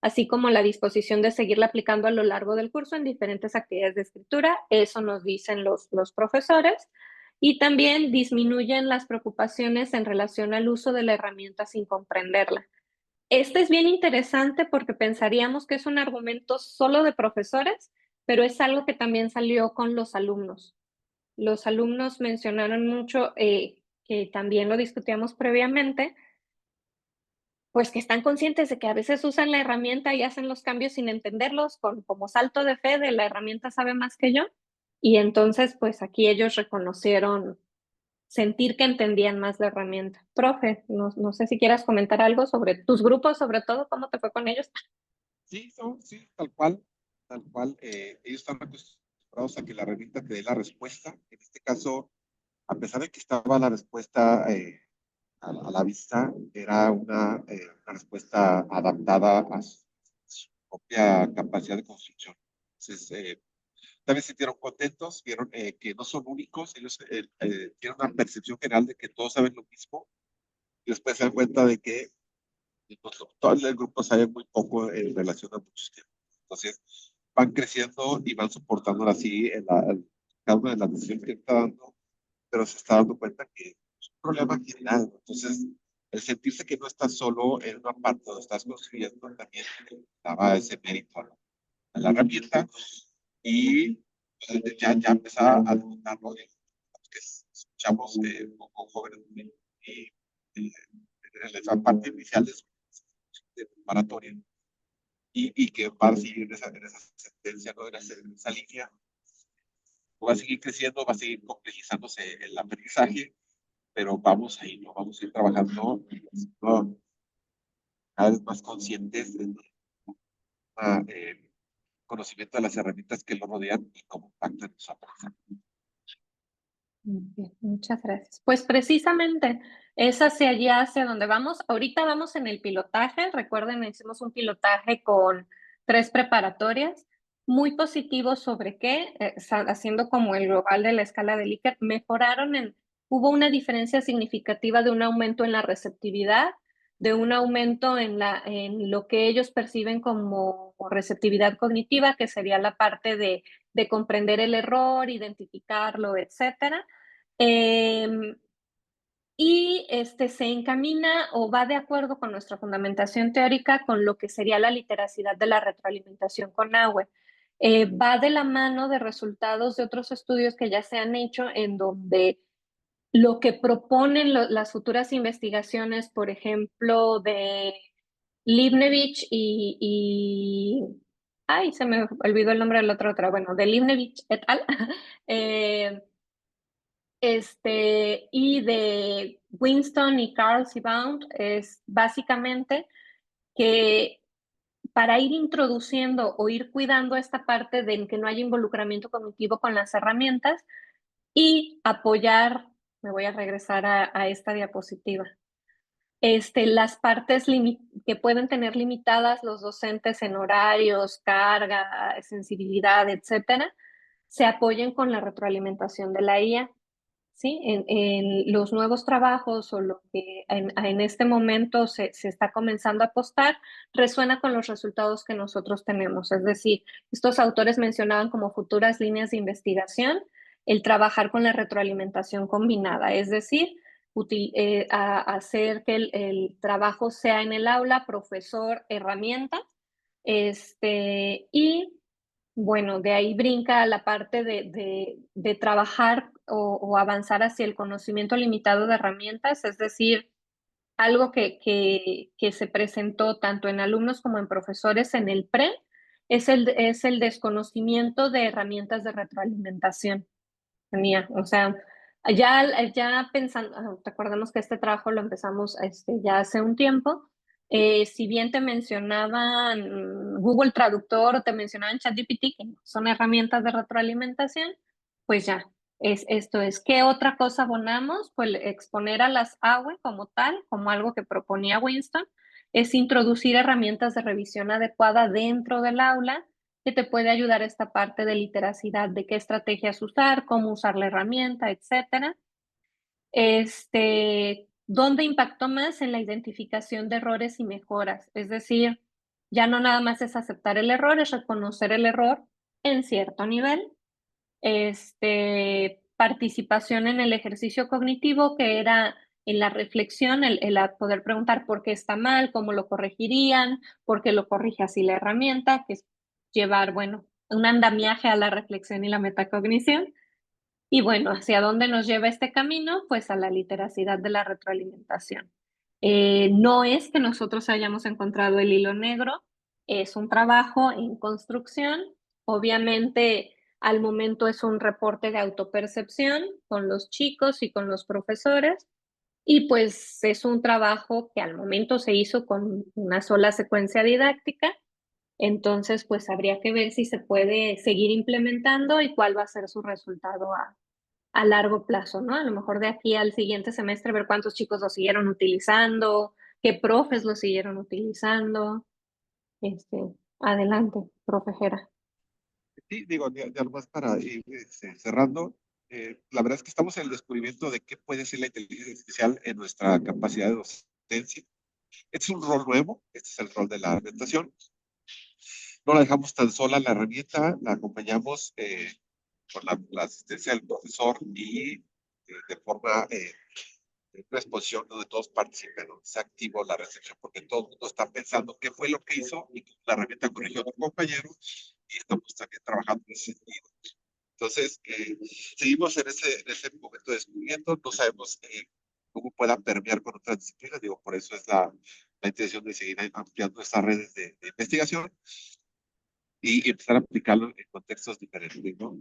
así como la disposición de seguirla aplicando a lo largo del curso en diferentes actividades de escritura. Eso nos dicen los profesores. Y también disminuyen las preocupaciones en relación al uso de la herramienta sin comprenderla. Este es bien interesante porque pensaríamos que es un argumento solo de profesores, pero es algo que también salió con los alumnos. Los alumnos mencionaron mucho, que también lo discutíamos previamente, pues que están conscientes de que a veces usan la herramienta y hacen los cambios sin entenderlos, como salto de fe de la herramienta sabe más que yo. Y entonces, pues aquí ellos reconocieron sentir que entendían más la herramienta. Profe, no sé si quieras comentar algo sobre tus grupos, sobre todo, ¿cómo te fue con ellos? Sí, no, sí, tal cual, tal cual. Ellos están acostumbrados a que la herramienta te dé la respuesta. En este caso, a pesar de que estaba la respuesta a la vista, era una respuesta adaptada a su propia capacidad de construcción. Entonces, también se sintieron contentos, vieron que no son únicos, ellos tienen una percepción general de que todos saben lo mismo, y después se dan cuenta de que todo el grupo sabe muy poco en relación a muchos temas. Entonces, van creciendo y van soportando así cada una de las decisiones que está dando, pero se está dando cuenta que es un problema general. Entonces, el sentirse que no estás solo en una parte donde estás construyendo también daba ese mérito a la herramienta y pues, ya empezaba a debutarlo, que escuchamos con jóvenes y en esa parte inicial de preparatoria y que va a seguir en esa sentencia, ¿no? En esa línea, va a seguir creciendo, va a seguir complejizándose el aprendizaje, pero vamos a ir, ¿no? Vamos a ir trabajando, ¿no? Cada vez más conscientes del conocimiento de las herramientas que lo rodean y cómo impactan en su aprendizaje. Bien, muchas gracias. Pues precisamente es hacia allá, hacia donde vamos. Ahorita vamos en el pilotaje. Recuerden, hicimos un pilotaje con 3 preparatorias, muy positivo sobre qué, haciendo como el global de la escala de Likert, hubo una diferencia significativa de un aumento en la receptividad, de un aumento en lo que ellos perciben como receptividad cognitiva, que sería la parte de comprender el error, identificarlo, etcétera. Y se encamina o va de acuerdo con nuestra fundamentación teórica con lo que sería la literacidad de la retroalimentación con AWE. Va de la mano de resultados de otros estudios que ya se han hecho en donde lo que proponen las futuras investigaciones, por ejemplo, de Livnevich ay, se me olvidó el nombre del otro, bueno, de Livnevich et al. Y de Winston y Carl Bound es básicamente que para ir introduciendo o ir cuidando esta parte de que no haya involucramiento cognitivo con las herramientas y apoyar, me voy a regresar a esta diapositiva, las partes que pueden tener limitadas los docentes en horarios, carga, sensibilidad, etcétera, se apoyen con la retroalimentación de la IA. ¿Sí? En los nuevos trabajos o lo que en este momento se está comenzando a apostar, resuena con los resultados que nosotros tenemos. Es decir, estos autores mencionaban como futuras líneas de investigación el trabajar con la retroalimentación combinada, es decir, hacer que el trabajo sea en el aula, profesor, herramientas, y bueno, de ahí brinca la parte de trabajar o avanzar hacia el conocimiento limitado de herramientas, es decir, algo que se presentó tanto en alumnos como en profesores en el PRE, es el desconocimiento de herramientas de retroalimentación. O sea, ya pensando, recordemos que este trabajo lo empezamos ya hace un tiempo. Si bien te mencionaban Google Traductor o te mencionaban ChatGPT, que son herramientas de retroalimentación, pues ya, esto es. ¿Qué otra cosa abonamos? Pues exponer a las AWE como tal, como algo que proponía Winston, es introducir herramientas de revisión adecuada dentro del aula que te puede ayudar esta parte de literacidad, de qué estrategias usar, cómo usar la herramienta, etcétera. ¿Dónde impactó más? En la identificación de errores y mejoras. Es decir, ya no nada más es aceptar el error, es reconocer el error en cierto nivel. Participación en el ejercicio cognitivo, que era en la reflexión, el poder preguntar por qué está mal, cómo lo corregirían, por qué lo corrige así la herramienta, que es llevar, bueno, un andamiaje a la reflexión y la metacognición. Y bueno, ¿hacia dónde nos lleva este camino? Pues a la literacidad de la retroalimentación. No es que nosotros hayamos encontrado el hilo negro, es un trabajo en construcción. Obviamente, al momento es un reporte de autopercepción con los chicos y con los profesores. Y pues es un trabajo que al momento se hizo con una sola secuencia didáctica. Entonces, pues habría que ver si se puede seguir implementando y cuál va a ser su resultado a largo plazo, ¿no? A lo mejor de aquí al siguiente semestre ver cuántos chicos lo siguieron utilizando, qué profes lo siguieron utilizando. Adelante, profe Jera. Sí, digo, ya nomás para ir cerrando, la verdad es que estamos en el descubrimiento de qué puede ser la inteligencia artificial en nuestra capacidad de docencia. Este es un rol nuevo, este es el rol de la argumentación. No la dejamos tan sola la herramienta, la acompañamos con la asistencia del profesor y de forma una exposición donde todos participen, donde sea activo la recepción, porque todo el mundo está pensando qué fue lo que hizo y la herramienta corrigió a otro compañero y estamos también trabajando en ese sentido. Entonces, seguimos en ese momento de descubrimiento, no sabemos cómo pueda permear con otras disciplinas, digo, por eso es la intención de seguir ampliando estas redes de investigación y empezar a aplicarlo en contextos diferentes, ¿no?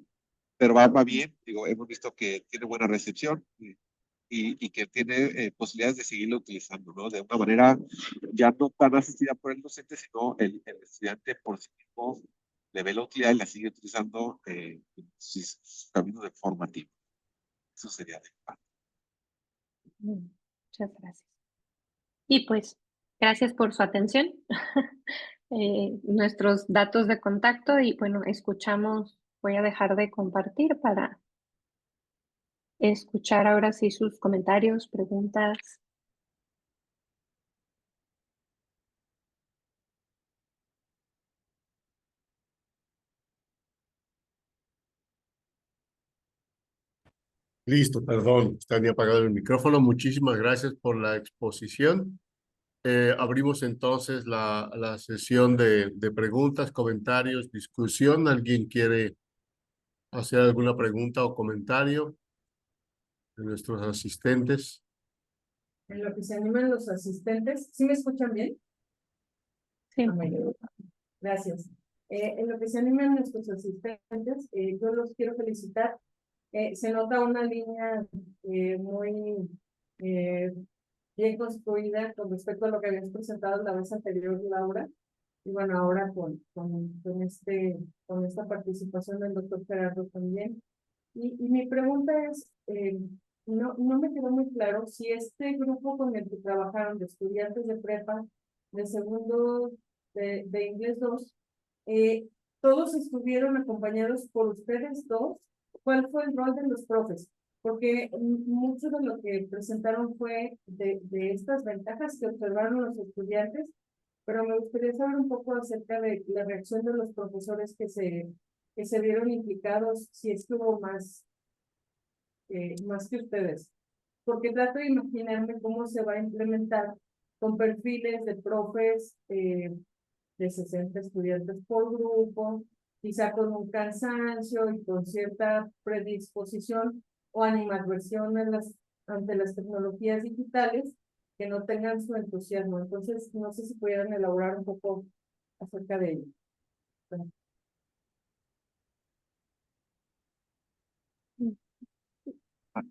Pero va bien, digo, hemos visto que tiene buena recepción y que tiene posibilidades de seguirlo utilizando, ¿no? De una manera ya no tan asistida por el docente, sino el estudiante por sí mismo le ve la utilidad y la sigue utilizando en sus caminos de formativo. Eso sería de parte. Muchas gracias. Y pues, gracias por su atención. Nuestros datos de contacto y bueno, escuchamos, voy a dejar de compartir para escuchar ahora sí sus comentarios, preguntas. Listo, perdón, tenía apagado el micrófono. Muchísimas gracias por la exposición. Abrimos entonces la sesión de preguntas, comentarios, discusión. ¿Alguien quiere hacer alguna pregunta o comentario de nuestros asistentes? En lo que se animan los asistentes, ¿sí me escuchan bien? Sí. Gracias. En lo que se animan nuestros asistentes, yo los quiero felicitar. Se nota una línea muy bien construida con respecto a lo que habías presentado la vez anterior, Laura. Y bueno, ahora con esta participación del doctor Gerardo también. Y mi pregunta es, no me quedó muy claro si este grupo con el que trabajaron de estudiantes de prepa, de segundo de inglés 2, todos estuvieron acompañados por ustedes dos. ¿Cuál fue el rol de los profes? Porque mucho de lo que presentaron fue de estas ventajas que observaron los estudiantes, pero me gustaría saber un poco acerca de la reacción de los profesores que se vieron implicados, si es que hubo más que ustedes, porque trato de imaginarme cómo se va a implementar con perfiles de profes de 60 estudiantes por grupo, quizá con un cansancio y con cierta predisposición o animadversión ante las tecnologías digitales que no tengan su entusiasmo. Entonces, no sé si pudieran elaborar un poco acerca de ello. Bueno.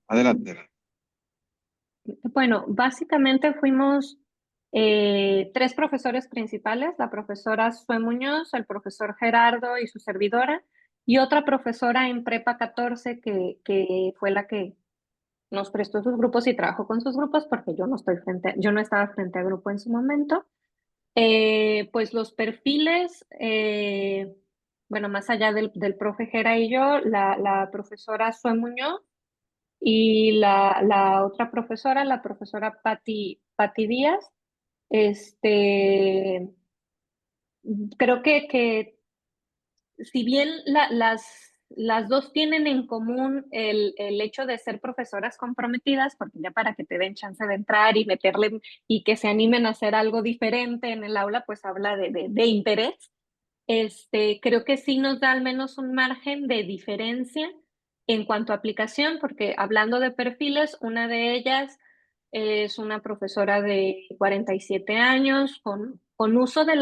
Adelante. Bueno, básicamente fuimos tres profesores principales, la profesora Sue Muñoz, el profesor Gerardo y su servidora, y otra profesora en Prepa 14 que fue la que nos prestó sus grupos y trabajó con sus grupos porque yo no estaba frente a grupo en su momento. Pues los perfiles, bueno, más allá del profe Gera y yo, la profesora Sue Muñoz y la otra profesora, la profesora Patti Díaz, este, creo que si bien las dos tienen en común el hecho de ser profesoras comprometidas, porque ya para que te den chance de entrar y meterle y que se animen a hacer algo diferente en el aula, pues habla de interés. Creo que sí nos da al menos un margen de diferencia en cuanto a aplicación, porque hablando de perfiles, una de ellas es una profesora de 47 años con uso de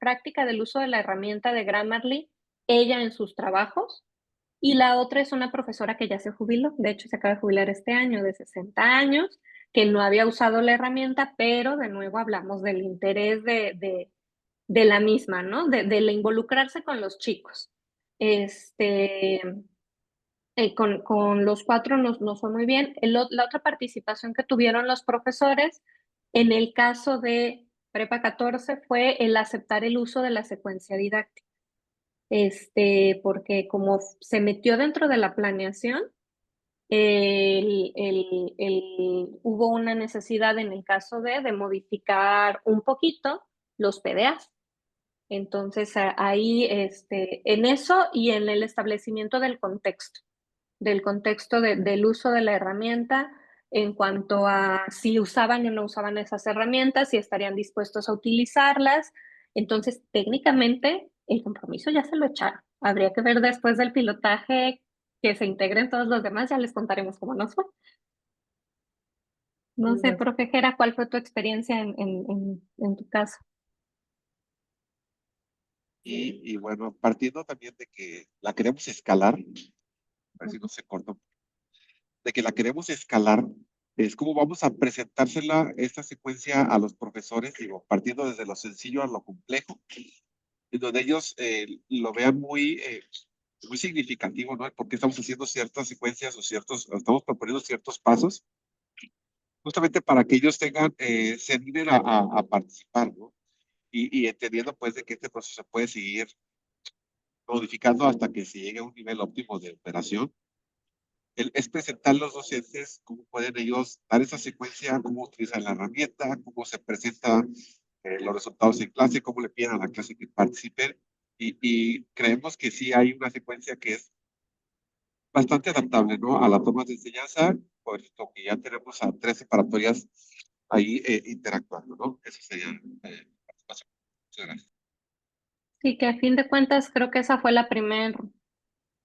práctica del uso de la herramienta de Grammarly, ella en sus trabajos, y la otra es una profesora que ya se jubiló, de hecho se acaba de jubilar este año, de 60 años, que no había usado la herramienta, pero de nuevo hablamos del interés de la misma, ¿no? De involucrarse con los chicos. Con los cuatro nos fue muy bien. La otra participación que tuvieron los profesores, en el caso de prepa 14 fue el aceptar el uso de la secuencia didáctica. Porque como se metió dentro de la planeación, hubo una necesidad en el caso de modificar un poquito los PDAs. Entonces, ahí, en eso y en el establecimiento del contexto del uso de la herramienta en cuanto a si usaban o no usaban esas herramientas, si estarían dispuestos a utilizarlas. Entonces, técnicamente, el compromiso ya se lo echaron. Habría que ver después del pilotaje que se integren todos los demás, ya les contaremos cómo nos fue. No sé, profe Jera, ¿cuál fue tu experiencia en tu caso? Y bueno, partiendo también de que la queremos escalar, a ver si no se corta, de que la queremos escalar, es como vamos a presentársela esta secuencia a los profesores, digo, partiendo desde lo sencillo a lo complejo, en donde ellos lo vean muy significativo, ¿no? Porque estamos haciendo ciertas secuencias o estamos proponiendo ciertos pasos, justamente para que ellos se animen a participar, ¿no? Y entendiendo pues de que este proceso se puede seguir modificando hasta que se llegue a un nivel óptimo de operación. Es presentar a los docentes cómo pueden ellos dar esa secuencia, cómo utilizan la herramienta, cómo se presentan los resultados en clase, cómo le piden a la clase que participen. Y creemos que sí hay una secuencia que es bastante adaptable, ¿no? A las formas de enseñanza, puesto que ya tenemos a 3 separatorias ahí interactuando, ¿no? Eso sería muchas gracias. Sí, que a fin de cuentas creo que esa fue la primera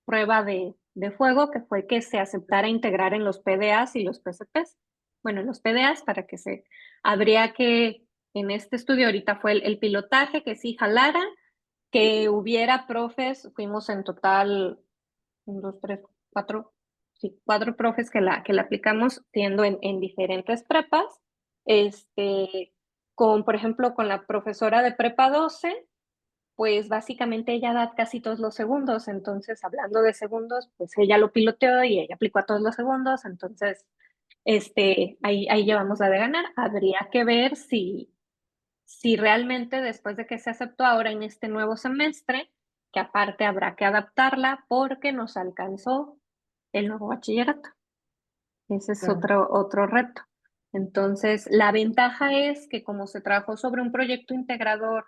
prueba de fuego, que fue que se aceptara integrar en los PDAs y los PCPs. Bueno, en los PDAs para que habría que, en este estudio ahorita fue el pilotaje, que sí jalara, que hubiera profes, fuimos en total 1, 2, 3, 4, sí, 4 profes que la aplicamos, siendo en diferentes prepas, por ejemplo, con la profesora de prepa 12, pues básicamente ella da casi todos los segundos, entonces hablando de segundos, pues ella lo piloteó y ella aplicó a todos los segundos, entonces ahí llevamos la de ganar. Habría que ver si realmente después de que se aceptó ahora en este nuevo semestre, que aparte habrá que adaptarla porque nos alcanzó el nuevo bachillerato. Ese es otro reto. Entonces, la ventaja es que como se trabajó sobre un proyecto integrador,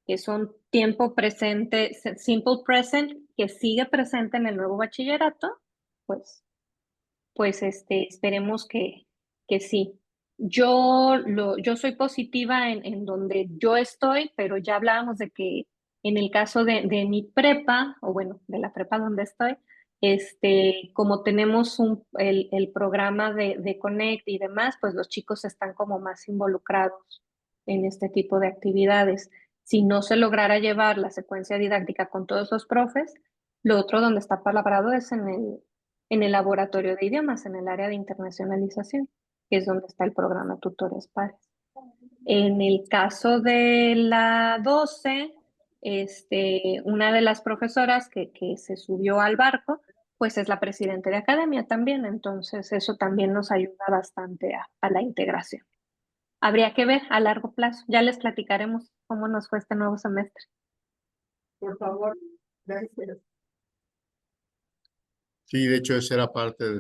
que son tiempo presente, simple present, que sigue presente en el nuevo bachillerato, pues esperemos que sí. Yo soy positiva en donde yo estoy, pero ya hablábamos de que en el caso de mi prepa, o bueno, de la prepa donde estoy, como tenemos el programa de Connect y demás, pues los chicos están como más involucrados en este tipo de actividades. Si no se lograra llevar la secuencia didáctica con todos los profes, lo otro donde está palabrado es en el laboratorio de idiomas, en el área de internacionalización, que es donde está el programa Tutores Pares. En el caso de la 12, una de las profesoras que se subió al barco, pues es la presidenta de academia también, entonces eso también nos ayuda bastante a la integración. Habría que ver a largo plazo, ya les platicaremos cómo nos fue este nuevo semestre. Por favor, gracias. Sí, de hecho, esa era parte de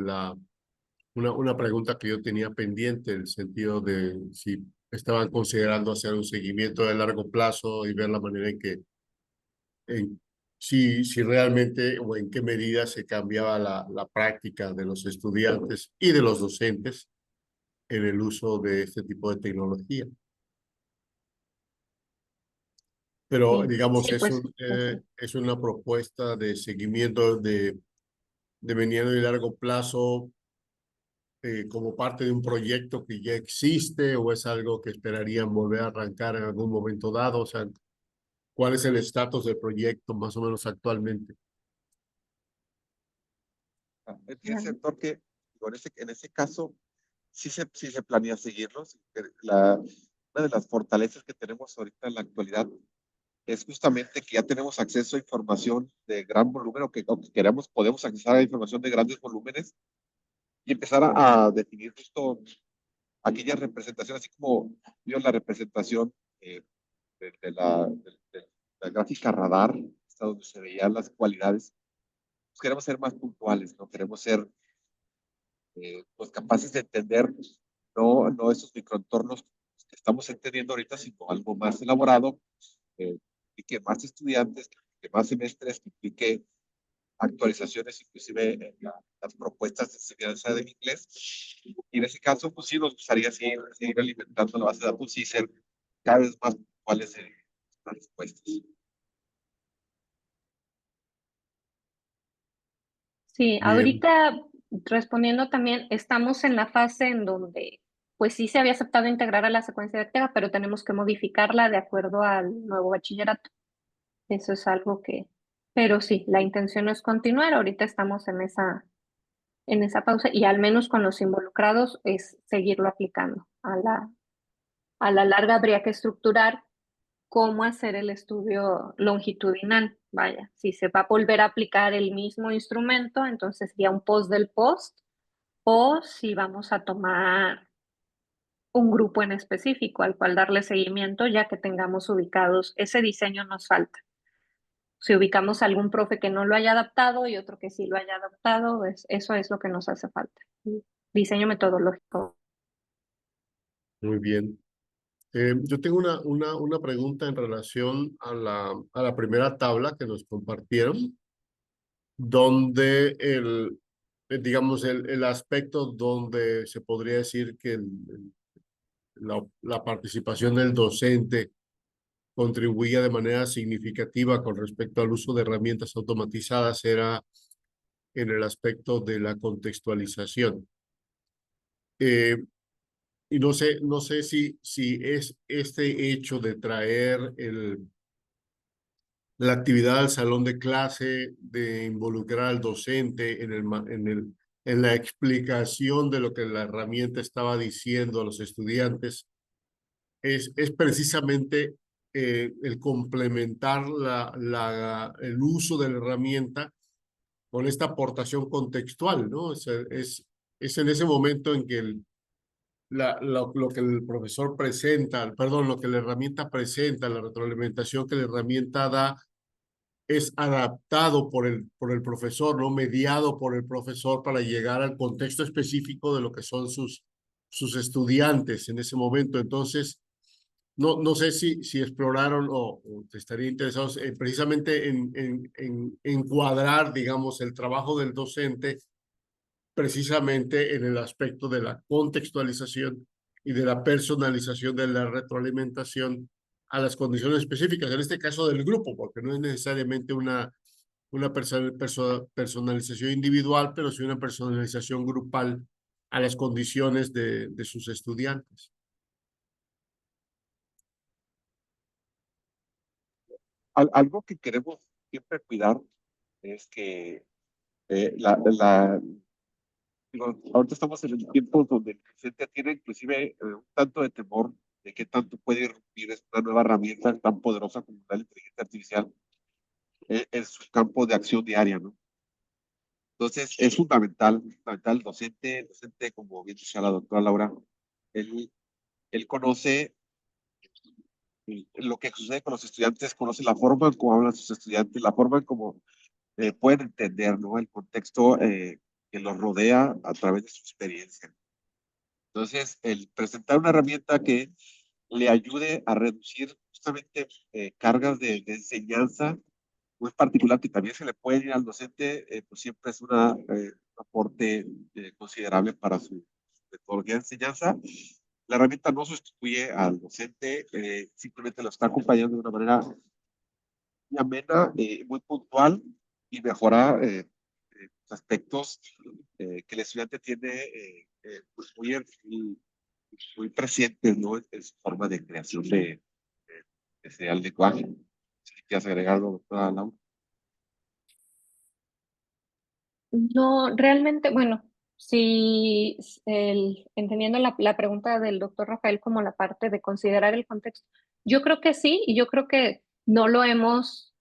una pregunta que yo tenía pendiente, en el sentido de si estaban considerando hacer un seguimiento de largo plazo y ver la manera en que, si realmente o en qué medida se cambiaba la práctica de los estudiantes y de los docentes en el uso de este tipo de tecnología. Pero, Sí, digamos, sí, pues. es una propuesta de seguimiento de mediano y largo plazo, como parte de un proyecto que ya existe, o es algo que esperarían volver a arrancar en algún momento dado. O sea, ¿cuál es el estatus del proyecto más o menos actualmente? En el sector que, en ese caso, sí se planea seguirlos. Una de las fortalezas que tenemos ahorita en la actualidad es justamente que ya tenemos acceso a información de gran volumen, o que queramos, podemos acceder a información de grandes volúmenes y empezar a definir justo aquella representación, así como vio la representación de la gráfica radar, hasta donde se veían las cualidades, pues queremos ser más puntuales, ¿no? Queremos ser pues capaces de entender no esos microentornos que estamos entendiendo ahorita, sino algo más elaborado, y que más estudiantes, que más semestres, que implique actualizaciones, inclusive en las propuestas de enseñanza del inglés. Y en ese caso, pues sí, nos gustaría seguir alimentando la base de datos y ser cada vez más puntuales en las respuestas. Sí, Bien. ahorita respondiendo también, estamos en la fase en donde, pues sí se había aceptado integrar a la secuencia didáctica, pero tenemos que modificarla de acuerdo al nuevo bachillerato. Eso es algo que, pero sí, la intención es continuar. Ahorita estamos en esa pausa y al menos con los involucrados es seguirlo aplicando. A la larga habría que estructurar cómo hacer el estudio longitudinal. Vaya, si se va a volver a aplicar el mismo instrumento, entonces sería un post del post, o si vamos a tomar un grupo en específico al cual darle seguimiento, ya que tengamos ubicados, ese diseño nos falta. Si ubicamos a algún profe que no lo haya adaptado y otro que sí lo haya adaptado, eso es lo que nos hace falta. Diseño metodológico. Muy bien. Yo tengo una pregunta en relación a la primera tabla que nos compartieron, donde digamos, el aspecto donde se podría decir que la participación del docente contribuía de manera significativa con respecto al uso de herramientas automatizadas era en el aspecto de la contextualización. Y no sé si es este hecho de traer la actividad al salón de clase, de involucrar al docente en la explicación de lo que la herramienta estaba diciendo a los estudiantes, es precisamente el complementar el uso de la herramienta con esta aportación contextual, ¿no? Es en ese momento en que lo que el profesor presenta, perdón, lo que la herramienta presenta, la retroalimentación que la herramienta da, es adaptado por el profesor, ¿no? Mediado por el profesor para llegar al contexto específico de lo que son sus estudiantes en ese momento. Entonces, no sé si exploraron o estarían interesados precisamente en encuadrar, digamos, el trabajo del docente precisamente en el aspecto de la contextualización y de la personalización de la retroalimentación a las condiciones específicas, en este caso del grupo, porque no es necesariamente una personalización individual, pero sí una personalización grupal a las condiciones de sus estudiantes. Algo que queremos siempre cuidar es que ahorita estamos en el tiempo donde el docente tiene inclusive un tanto de temor de qué tanto puede irrumpir esta nueva herramienta tan poderosa como la inteligencia artificial en su campo de acción diaria, ¿no? Entonces, es fundamental el docente, como bien decía la doctora Laura, él conoce lo que sucede con los estudiantes, conoce la forma en cómo hablan sus estudiantes, la forma en cómo pueden entender, ¿no? El contexto que los rodea a través de su experiencia. Entonces, el presentar una herramienta que le ayude a reducir justamente cargas de enseñanza muy particular que también se le puede ir al docente, pues siempre es un aporte considerable para su metodología de enseñanza. La herramienta no sustituye al docente, simplemente lo está acompañando de una manera muy amena, muy puntual y mejora aspectos que el estudiante tiene pues muy presentes, ¿no? En su forma de creación de ese lenguaje. Si quieres agregarlo, doctora Laura. No, realmente, bueno, si entendiendo la pregunta del doctor Rafael como la parte de considerar el contexto, yo creo que sí, y yo creo que no lo hemos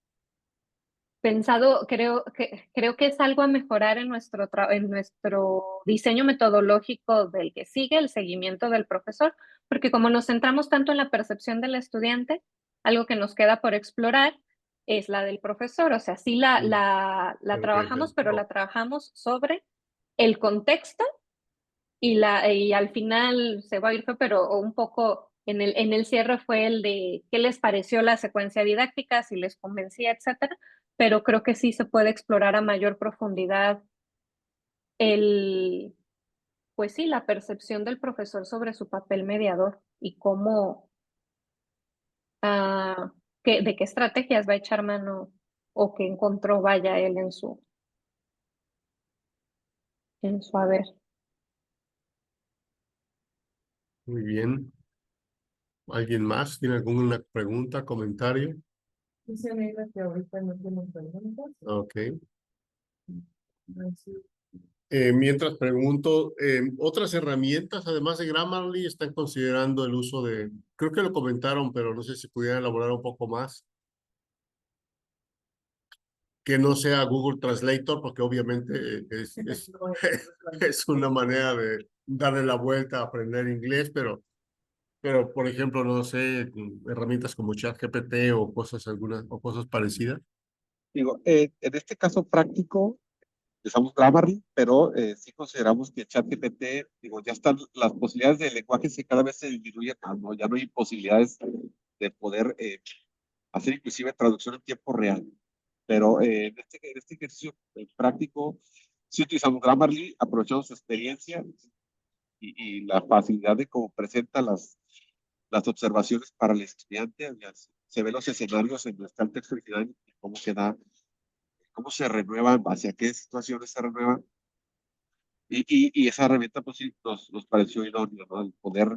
pensado, creo que es algo a mejorar en en nuestro diseño metodológico del que sigue el seguimiento del profesor, porque como nos centramos tanto en la percepción del estudiante, algo que nos queda por explorar es la del profesor. O sea, sí la Ok, trabajamos, pero no. la trabajamos sobre el contexto y al final se va a ir, pero un poco en el cierre fue el de qué les pareció la secuencia didáctica, si les convencía, etcétera. Pero creo que sí se puede explorar a mayor profundidad el, pues sí, la percepción del profesor sobre su papel mediador y cómo, de qué estrategias va a echar mano o qué encontró vaya él en su haber. Muy bien. ¿Alguien más tiene alguna pregunta, comentario? Dice Negra que ahorita no tiene preguntas. Ok. Así. Mientras pregunto, otras herramientas, además de Grammarly, están considerando el uso de, creo que lo comentaron, pero no sé si pudieran elaborar un poco más, que no sea Google Translator, porque obviamente es una manera de darle la vuelta a aprender inglés, pero por ejemplo, no sé, herramientas como ChatGPT o cosas algunas, o cosas parecidas. Digo, en este caso práctico, usamos Grammarly, pero sí consideramos que ChatGPT, digo, ya están las posibilidades de lenguaje que cada vez se disminuyen más, ¿no? Ya no hay posibilidades de poder hacer inclusive traducción en tiempo real. Pero en este ejercicio práctico, sí utilizamos Grammarly, aprovechamos su experiencia y la facilidad de cómo presenta las observaciones para el estudiante. Se ven los escenarios en donde está el texto original y cómo queda, cómo se renueva, hacia qué situaciones se renueva. Y esa herramienta pues sí nos pareció idóneo, ¿no? El poder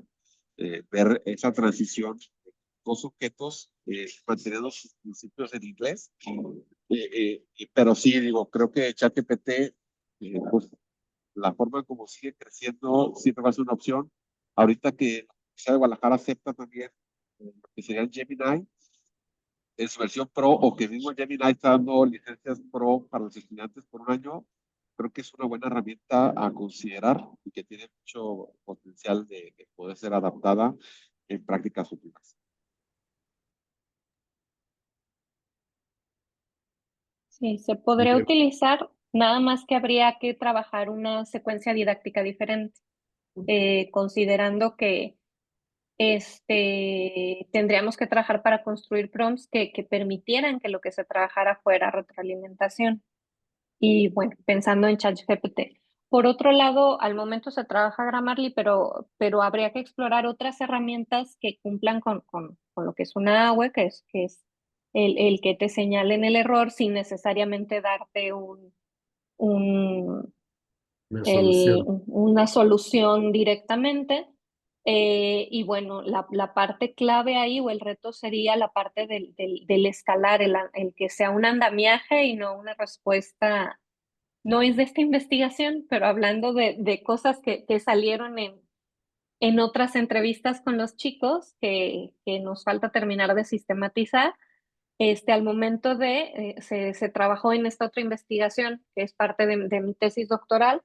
ver esa transición de dos objetos manteniendo sus principios en inglés. Pero sí, digo, creo que ChatGPT, pues la forma en cómo sigue creciendo siempre va a ser una opción. Ahorita que la Universidad de Guadalajara acepta también lo que sería el Gemini en su versión Pro, o que mismo Gemini está dando licencias Pro para los estudiantes por un año, creo que es una buena herramienta a considerar y que tiene mucho potencial de poder ser adaptada en prácticas útiles. Sí, se podría Bien. utilizar, nada más que habría que trabajar una secuencia didáctica diferente, considerando que tendríamos que trabajar para construir prompts que permitieran que lo que se trabajara fuera retroalimentación. Y bueno, pensando en ChatGPT. Por otro lado, al momento se trabaja Grammarly, pero habría que explorar otras herramientas que cumplan con lo que es una AWE, que es el que te señalen el error sin necesariamente darte un, Una solución. una solución directamente. Y bueno, la parte clave ahí o el reto sería la parte del escalar, el que sea un andamiaje y no una respuesta. No es de esta investigación, pero hablando de cosas que salieron en otras entrevistas con los chicos que nos falta terminar de sistematizar. Al momento se trabajó en esta otra investigación, que es parte de mi tesis doctoral,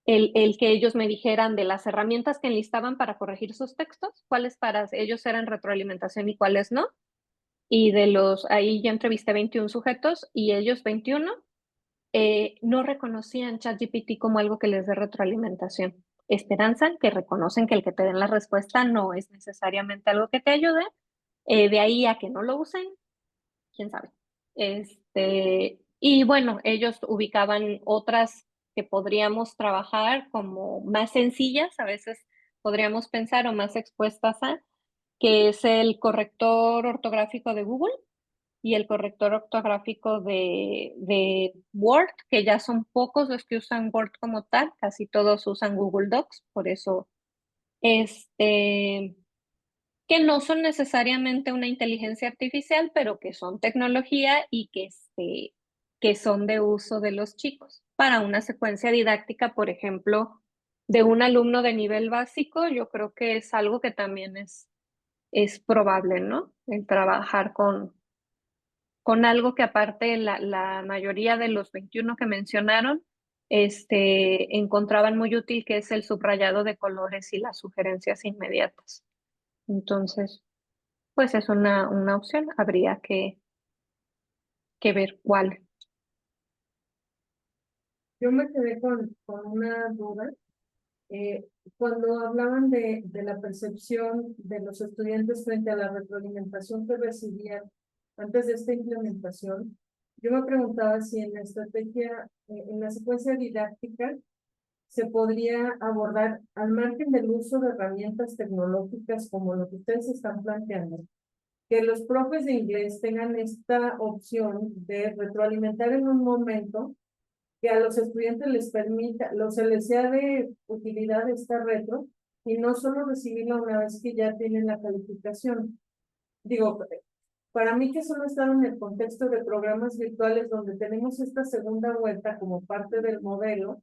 el que ellos me dijeran de las herramientas que enlistaban para corregir sus textos, cuáles para ellos eran retroalimentación y cuáles no. Y ahí yo entrevisté 21 sujetos y ellos 21 no reconocían ChatGPT como algo que les dé retroalimentación. Esperanzan que reconocen que el que te den la respuesta no es necesariamente algo que te ayude. De ahí a que no lo usen, quién sabe. Y bueno, ellos ubicaban otras que podríamos trabajar como más sencillas, a veces podríamos pensar, o más expuestas a, que es el corrector ortográfico de Google y el corrector ortográfico de Word, que ya son pocos los que usan Word como tal, casi todos usan Google Docs, por eso, que no son necesariamente una inteligencia artificial, pero que son tecnología y que son de uso de los chicos. Para una secuencia didáctica, por ejemplo, de un alumno de nivel básico, yo creo que es algo que también es probable, ¿no? El trabajar con algo que aparte la mayoría de los 21 que mencionaron, encontraban muy útil, que es el subrayado de colores y las sugerencias inmediatas. Entonces, pues es una opción. Habría que ver cuál. Yo me quedé con una duda. Cuando hablaban de la percepción de los estudiantes frente a la retroalimentación que recibían antes de esta implementación, yo me preguntaba si en la estrategia, en la secuencia didáctica, se podría abordar al margen del uso de herramientas tecnológicas como lo que ustedes están planteando, que los profes de inglés tengan esta opción de retroalimentar en un momento que a los estudiantes les permita, se les sea de utilidad esta retro y no solo recibirla una vez que ya tienen la calificación. Digo, para mí que solo estar en el contexto de programas virtuales donde tenemos esta segunda vuelta como parte del modelo,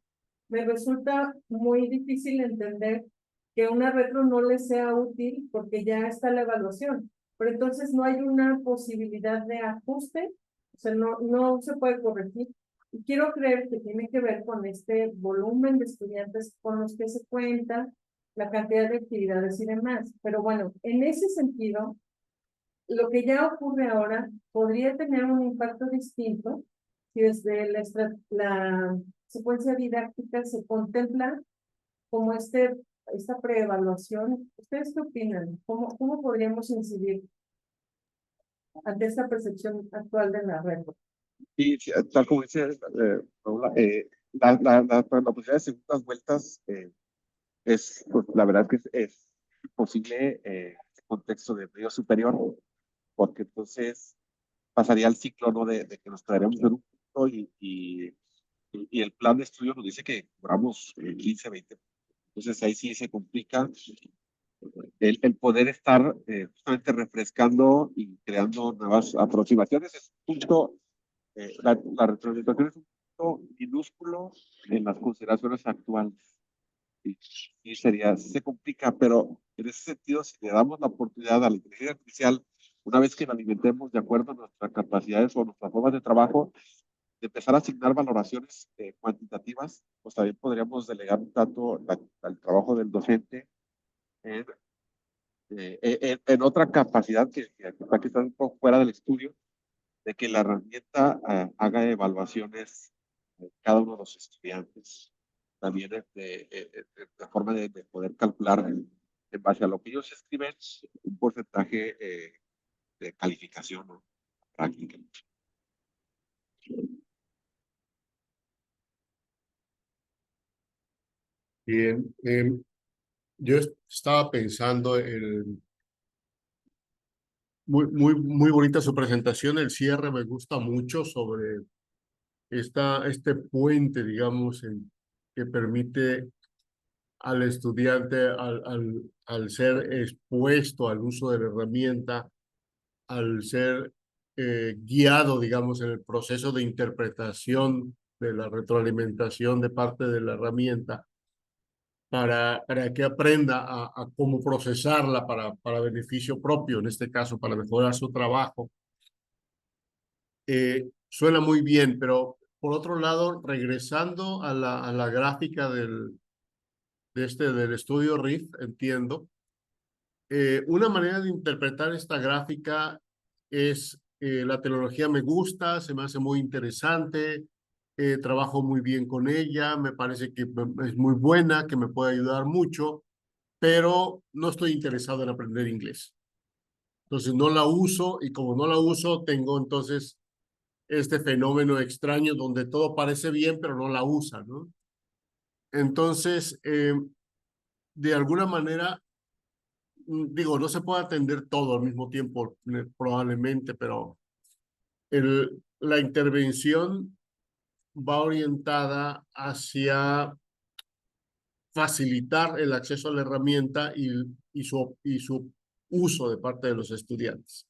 me resulta muy difícil entender que una retro no les sea útil porque ya está la evaluación. Pero entonces no hay una posibilidad de ajuste, o sea, no se puede corregir. Y quiero creer que tiene que ver con este volumen de estudiantes con los que se cuenta, la cantidad de actividades y demás. Pero bueno, en ese sentido, lo que ya ocurre ahora podría tener un impacto distinto si desde la secuencia didáctica se contempla como esta preevaluación. ¿Ustedes qué opinan? ¿Cómo podríamos incidir ante esta percepción actual de la red? Y tal como dice Paula, la posibilidad de segundas vueltas es, pues, la verdad que es posible en el contexto de medio superior, porque entonces pasaría el ciclo, ¿no? De que nos quedaríamos en un punto y el plan de estudio nos dice que cobramos 15, 20. Entonces ahí sí se complica el poder estar justamente refrescando y creando nuevas aproximaciones. Es un punto, la retroalimentación es un punto minúsculo en las consideraciones actuales. Y se complica, pero en ese sentido, si le damos la oportunidad a la inteligencia artificial, una vez que la alimentemos de acuerdo a nuestras capacidades o nuestras formas de trabajo, de empezar a asignar valoraciones cuantitativas, pues también podríamos delegar un tanto el trabajo del docente en, en otra capacidad que está un poco fuera del estudio, de que la herramienta haga evaluaciones de cada uno de los estudiantes. También de forma de poder calcular en base a lo que ellos escriben un porcentaje de calificación, ¿no? Práctica. Bien, yo estaba pensando muy bonita su presentación, el cierre me gusta mucho sobre este puente, digamos, que permite al estudiante, al ser expuesto al uso de la herramienta, al ser guiado, digamos, en el proceso de interpretación de la retroalimentación de parte de la herramienta, para que aprenda a cómo procesarla para beneficio propio, en este caso, para mejorar su trabajo. Suena muy bien, pero por otro lado, regresando a la gráfica del estudio RIF, entiendo, una manera de interpretar esta gráfica es la tecnología me gusta, se me hace muy interesante, trabajo muy bien con ella, me parece que es muy buena, que me puede ayudar mucho, pero no estoy interesado en aprender inglés. Entonces no la uso y como no la uso, tengo entonces este fenómeno extraño donde todo parece bien, pero no la usa, ¿no? Entonces, de alguna manera, digo, no se puede atender todo al mismo tiempo, probablemente, pero la intervención va orientada hacia facilitar el acceso a la herramienta y su uso de parte de los estudiantes.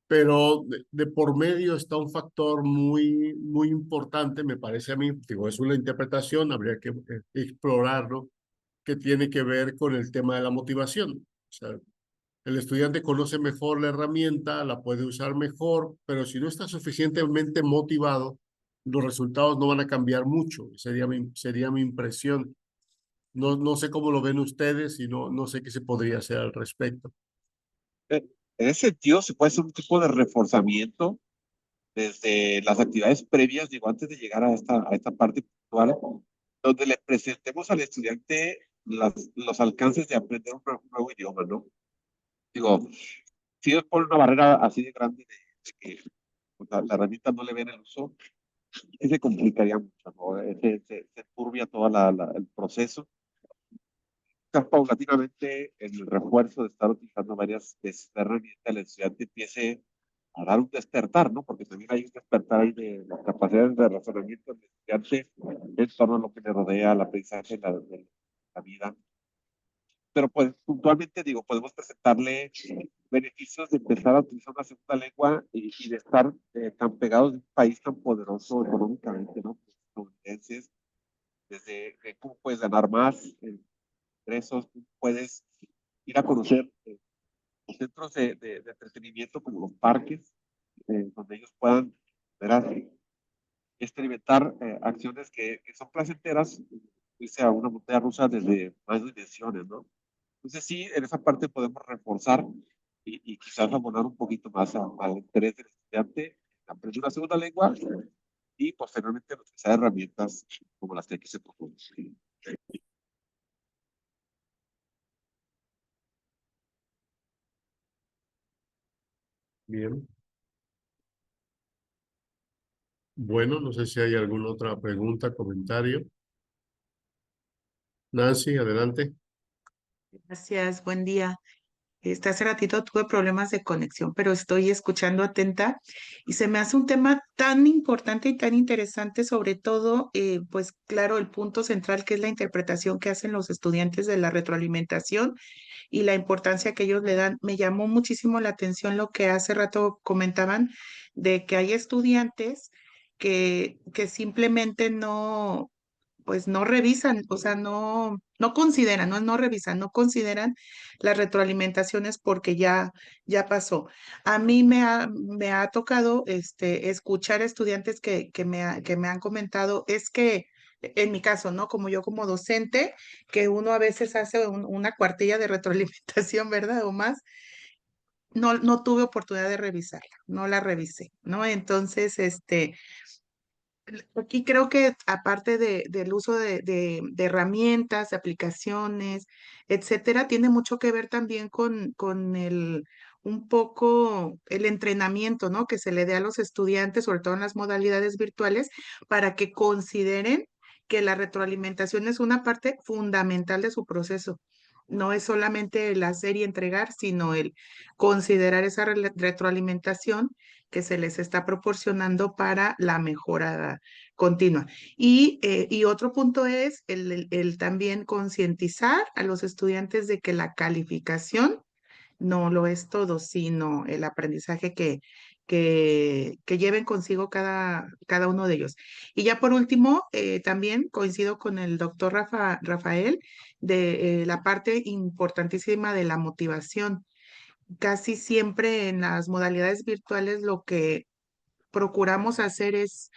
Pero de por medio está un factor muy importante, me parece a mí, digo, es una interpretación, habría que explorarlo, que tiene que ver con el tema de la motivación. O sea, el estudiante conoce mejor la herramienta, la puede usar mejor, pero si no está suficientemente motivado, los resultados no van a cambiar mucho, sería mi impresión. No sé cómo lo ven ustedes y no sé qué se podría hacer al respecto. En ese sentido, se puede hacer un tipo de reforzamiento desde las actividades previas, digo, antes de llegar a esta parte puntual, donde le presentemos al estudiante los alcances de aprender un nuevo idioma, ¿no? Digo, si ellos ponen una barrera así de grande de que pues, la herramienta no le ven el uso, sí se complicaría mucho, ¿no? Se turbia todo el proceso. Paulatinamente, en el refuerzo de estar utilizando varias de estas herramientas, el estudiante empiece a dar un despertar, ¿no? Porque también hay un despertar ahí de las capacidades de razonamiento del estudiante en torno a lo que le rodea, al aprendizaje de la vida. Pero pues puntualmente digo, podemos presentarle beneficios de empezar a utilizar una segunda lengua y de estar tan pegados de un país tan poderoso económicamente, ¿no? Estadounidenses, desde cómo puedes ganar más ingresos, cómo puedes ir a conocer centros de entretenimiento como los parques, donde ellos puedan verás, experimentar acciones que son placenteras, irse a una montaña rusa desde más dimensiones, ¿no? Entonces sí, en esa parte podemos reforzar y quizás abonar un poquito más al interés del estudiante, aprender una segunda lengua y posteriormente utilizar herramientas como las que aquí se proponen. Bien. Bueno, no sé si hay alguna otra pregunta, comentario. Nancy, adelante. Gracias, buen día. Hace ratito tuve problemas de conexión, pero estoy escuchando atenta y se me hace un tema tan importante y tan interesante, sobre todo, pues claro, el punto central que es la interpretación que hacen los estudiantes de la retroalimentación y la importancia que ellos le dan. Me llamó muchísimo la atención lo que hace rato comentaban de que hay estudiantes que simplemente no, pues no revisan, o sea, no consideran, no revisan, no consideran las retroalimentaciones porque ya pasó. A mí me ha tocado escuchar estudiantes que me han comentado, es que en mi caso, ¿no? Como yo como docente, que uno a veces hace una cuartilla de retroalimentación, ¿verdad? O más, no tuve oportunidad de revisarla, no la revisé, ¿no? Entonces, aquí creo que aparte del uso de herramientas, de aplicaciones, etcétera, tiene mucho que ver también con un poco el entrenamiento, ¿no? Que se le dé a los estudiantes, sobre todo en las modalidades virtuales, para que consideren que la retroalimentación es una parte fundamental de su proceso. No es solamente el hacer y entregar, sino el considerar esa retroalimentación que se les está proporcionando para la mejora continua. Y otro punto es el también concientizar a los estudiantes de que la calificación no lo es todo, sino el aprendizaje que lleven consigo cada uno de ellos. Y ya por último, también coincido con el doctor Rafael de la parte importantísima de la motivación. Casi siempre en las modalidades virtuales lo que procuramos hacer es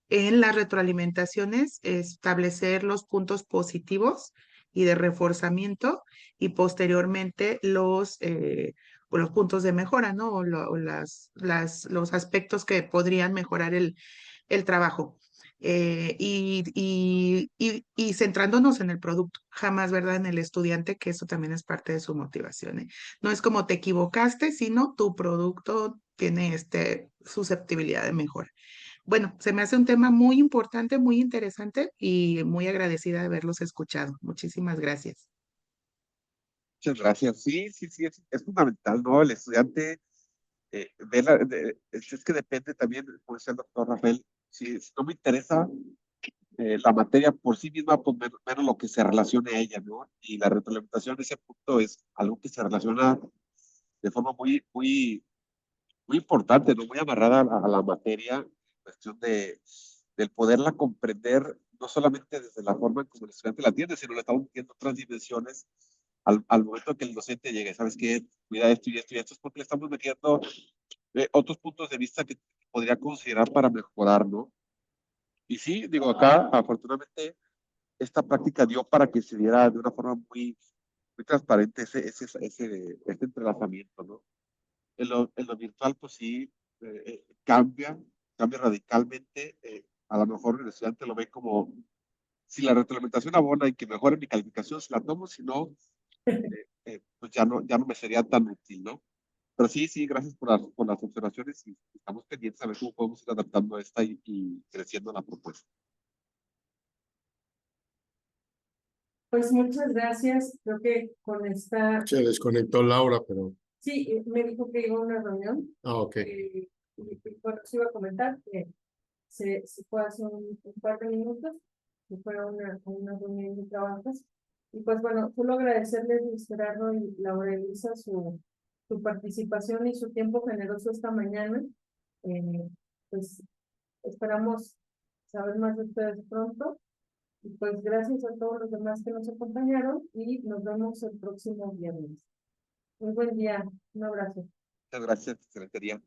en las retroalimentaciones establecer los puntos positivos y de reforzamiento y posteriormente los puntos de mejora, ¿no? O los aspectos que podrían mejorar el trabajo. Y centrándonos en el producto, jamás, ¿verdad? En el estudiante, que eso también es parte de su motivación, ¿eh? No es como te equivocaste, sino tu producto tiene susceptibilidad de mejora. Bueno, se me hace un tema muy importante, muy interesante y muy agradecida de haberlos escuchado. Muchísimas gracias. Muchas gracias. Sí, sí, sí, es fundamental, ¿no? El estudiante es que depende también, como decía el doctor Rafael, si no me interesa la materia por sí misma, pues menos lo que se relacione a ella, ¿no? Y la retroalimentación en ese punto es algo que se relaciona de forma muy importante, ¿no? Muy amarrada a la materia, cuestión del poderla comprender, no solamente desde la forma en como el estudiante la entiende, sino le estamos viendo otras dimensiones al momento que el docente llegue. ¿Sabes qué? Cuida esto y esto y esto, es porque le estamos metiendo otros puntos de vista que podría considerar para mejorar, ¿no? Y sí, digo, acá, afortunadamente, esta práctica dio para que se diera de una forma muy transparente ese entrelazamiento, ¿no? En lo virtual, pues sí, cambia radicalmente. A lo mejor el estudiante lo ve como, si la retroalimentación abona y que mejore mi calificación, si la tomo, si no, pues ya no me sería tan útil, ¿no? Pero sí, gracias por las observaciones y estamos pendientes a ver cómo podemos ir adaptando esta y creciendo la propuesta. Pues muchas gracias. Creo que con esta... Se desconectó Laura, pero... Sí, me dijo que iba a una reunión. Ah, ok. Y bueno, se iba a comentar que se fue hace un par de minutos, que fue a una reunión de trabajos. Y pues bueno, solo agradecerles, Luis Gerardo y Laura Elisa, su participación y su tiempo generoso esta mañana. Pues esperamos saber más de ustedes pronto. Y pues gracias a todos los demás que nos acompañaron y nos vemos el próximo viernes. Muy buen día. Un abrazo. Muchas gracias, Secretaría.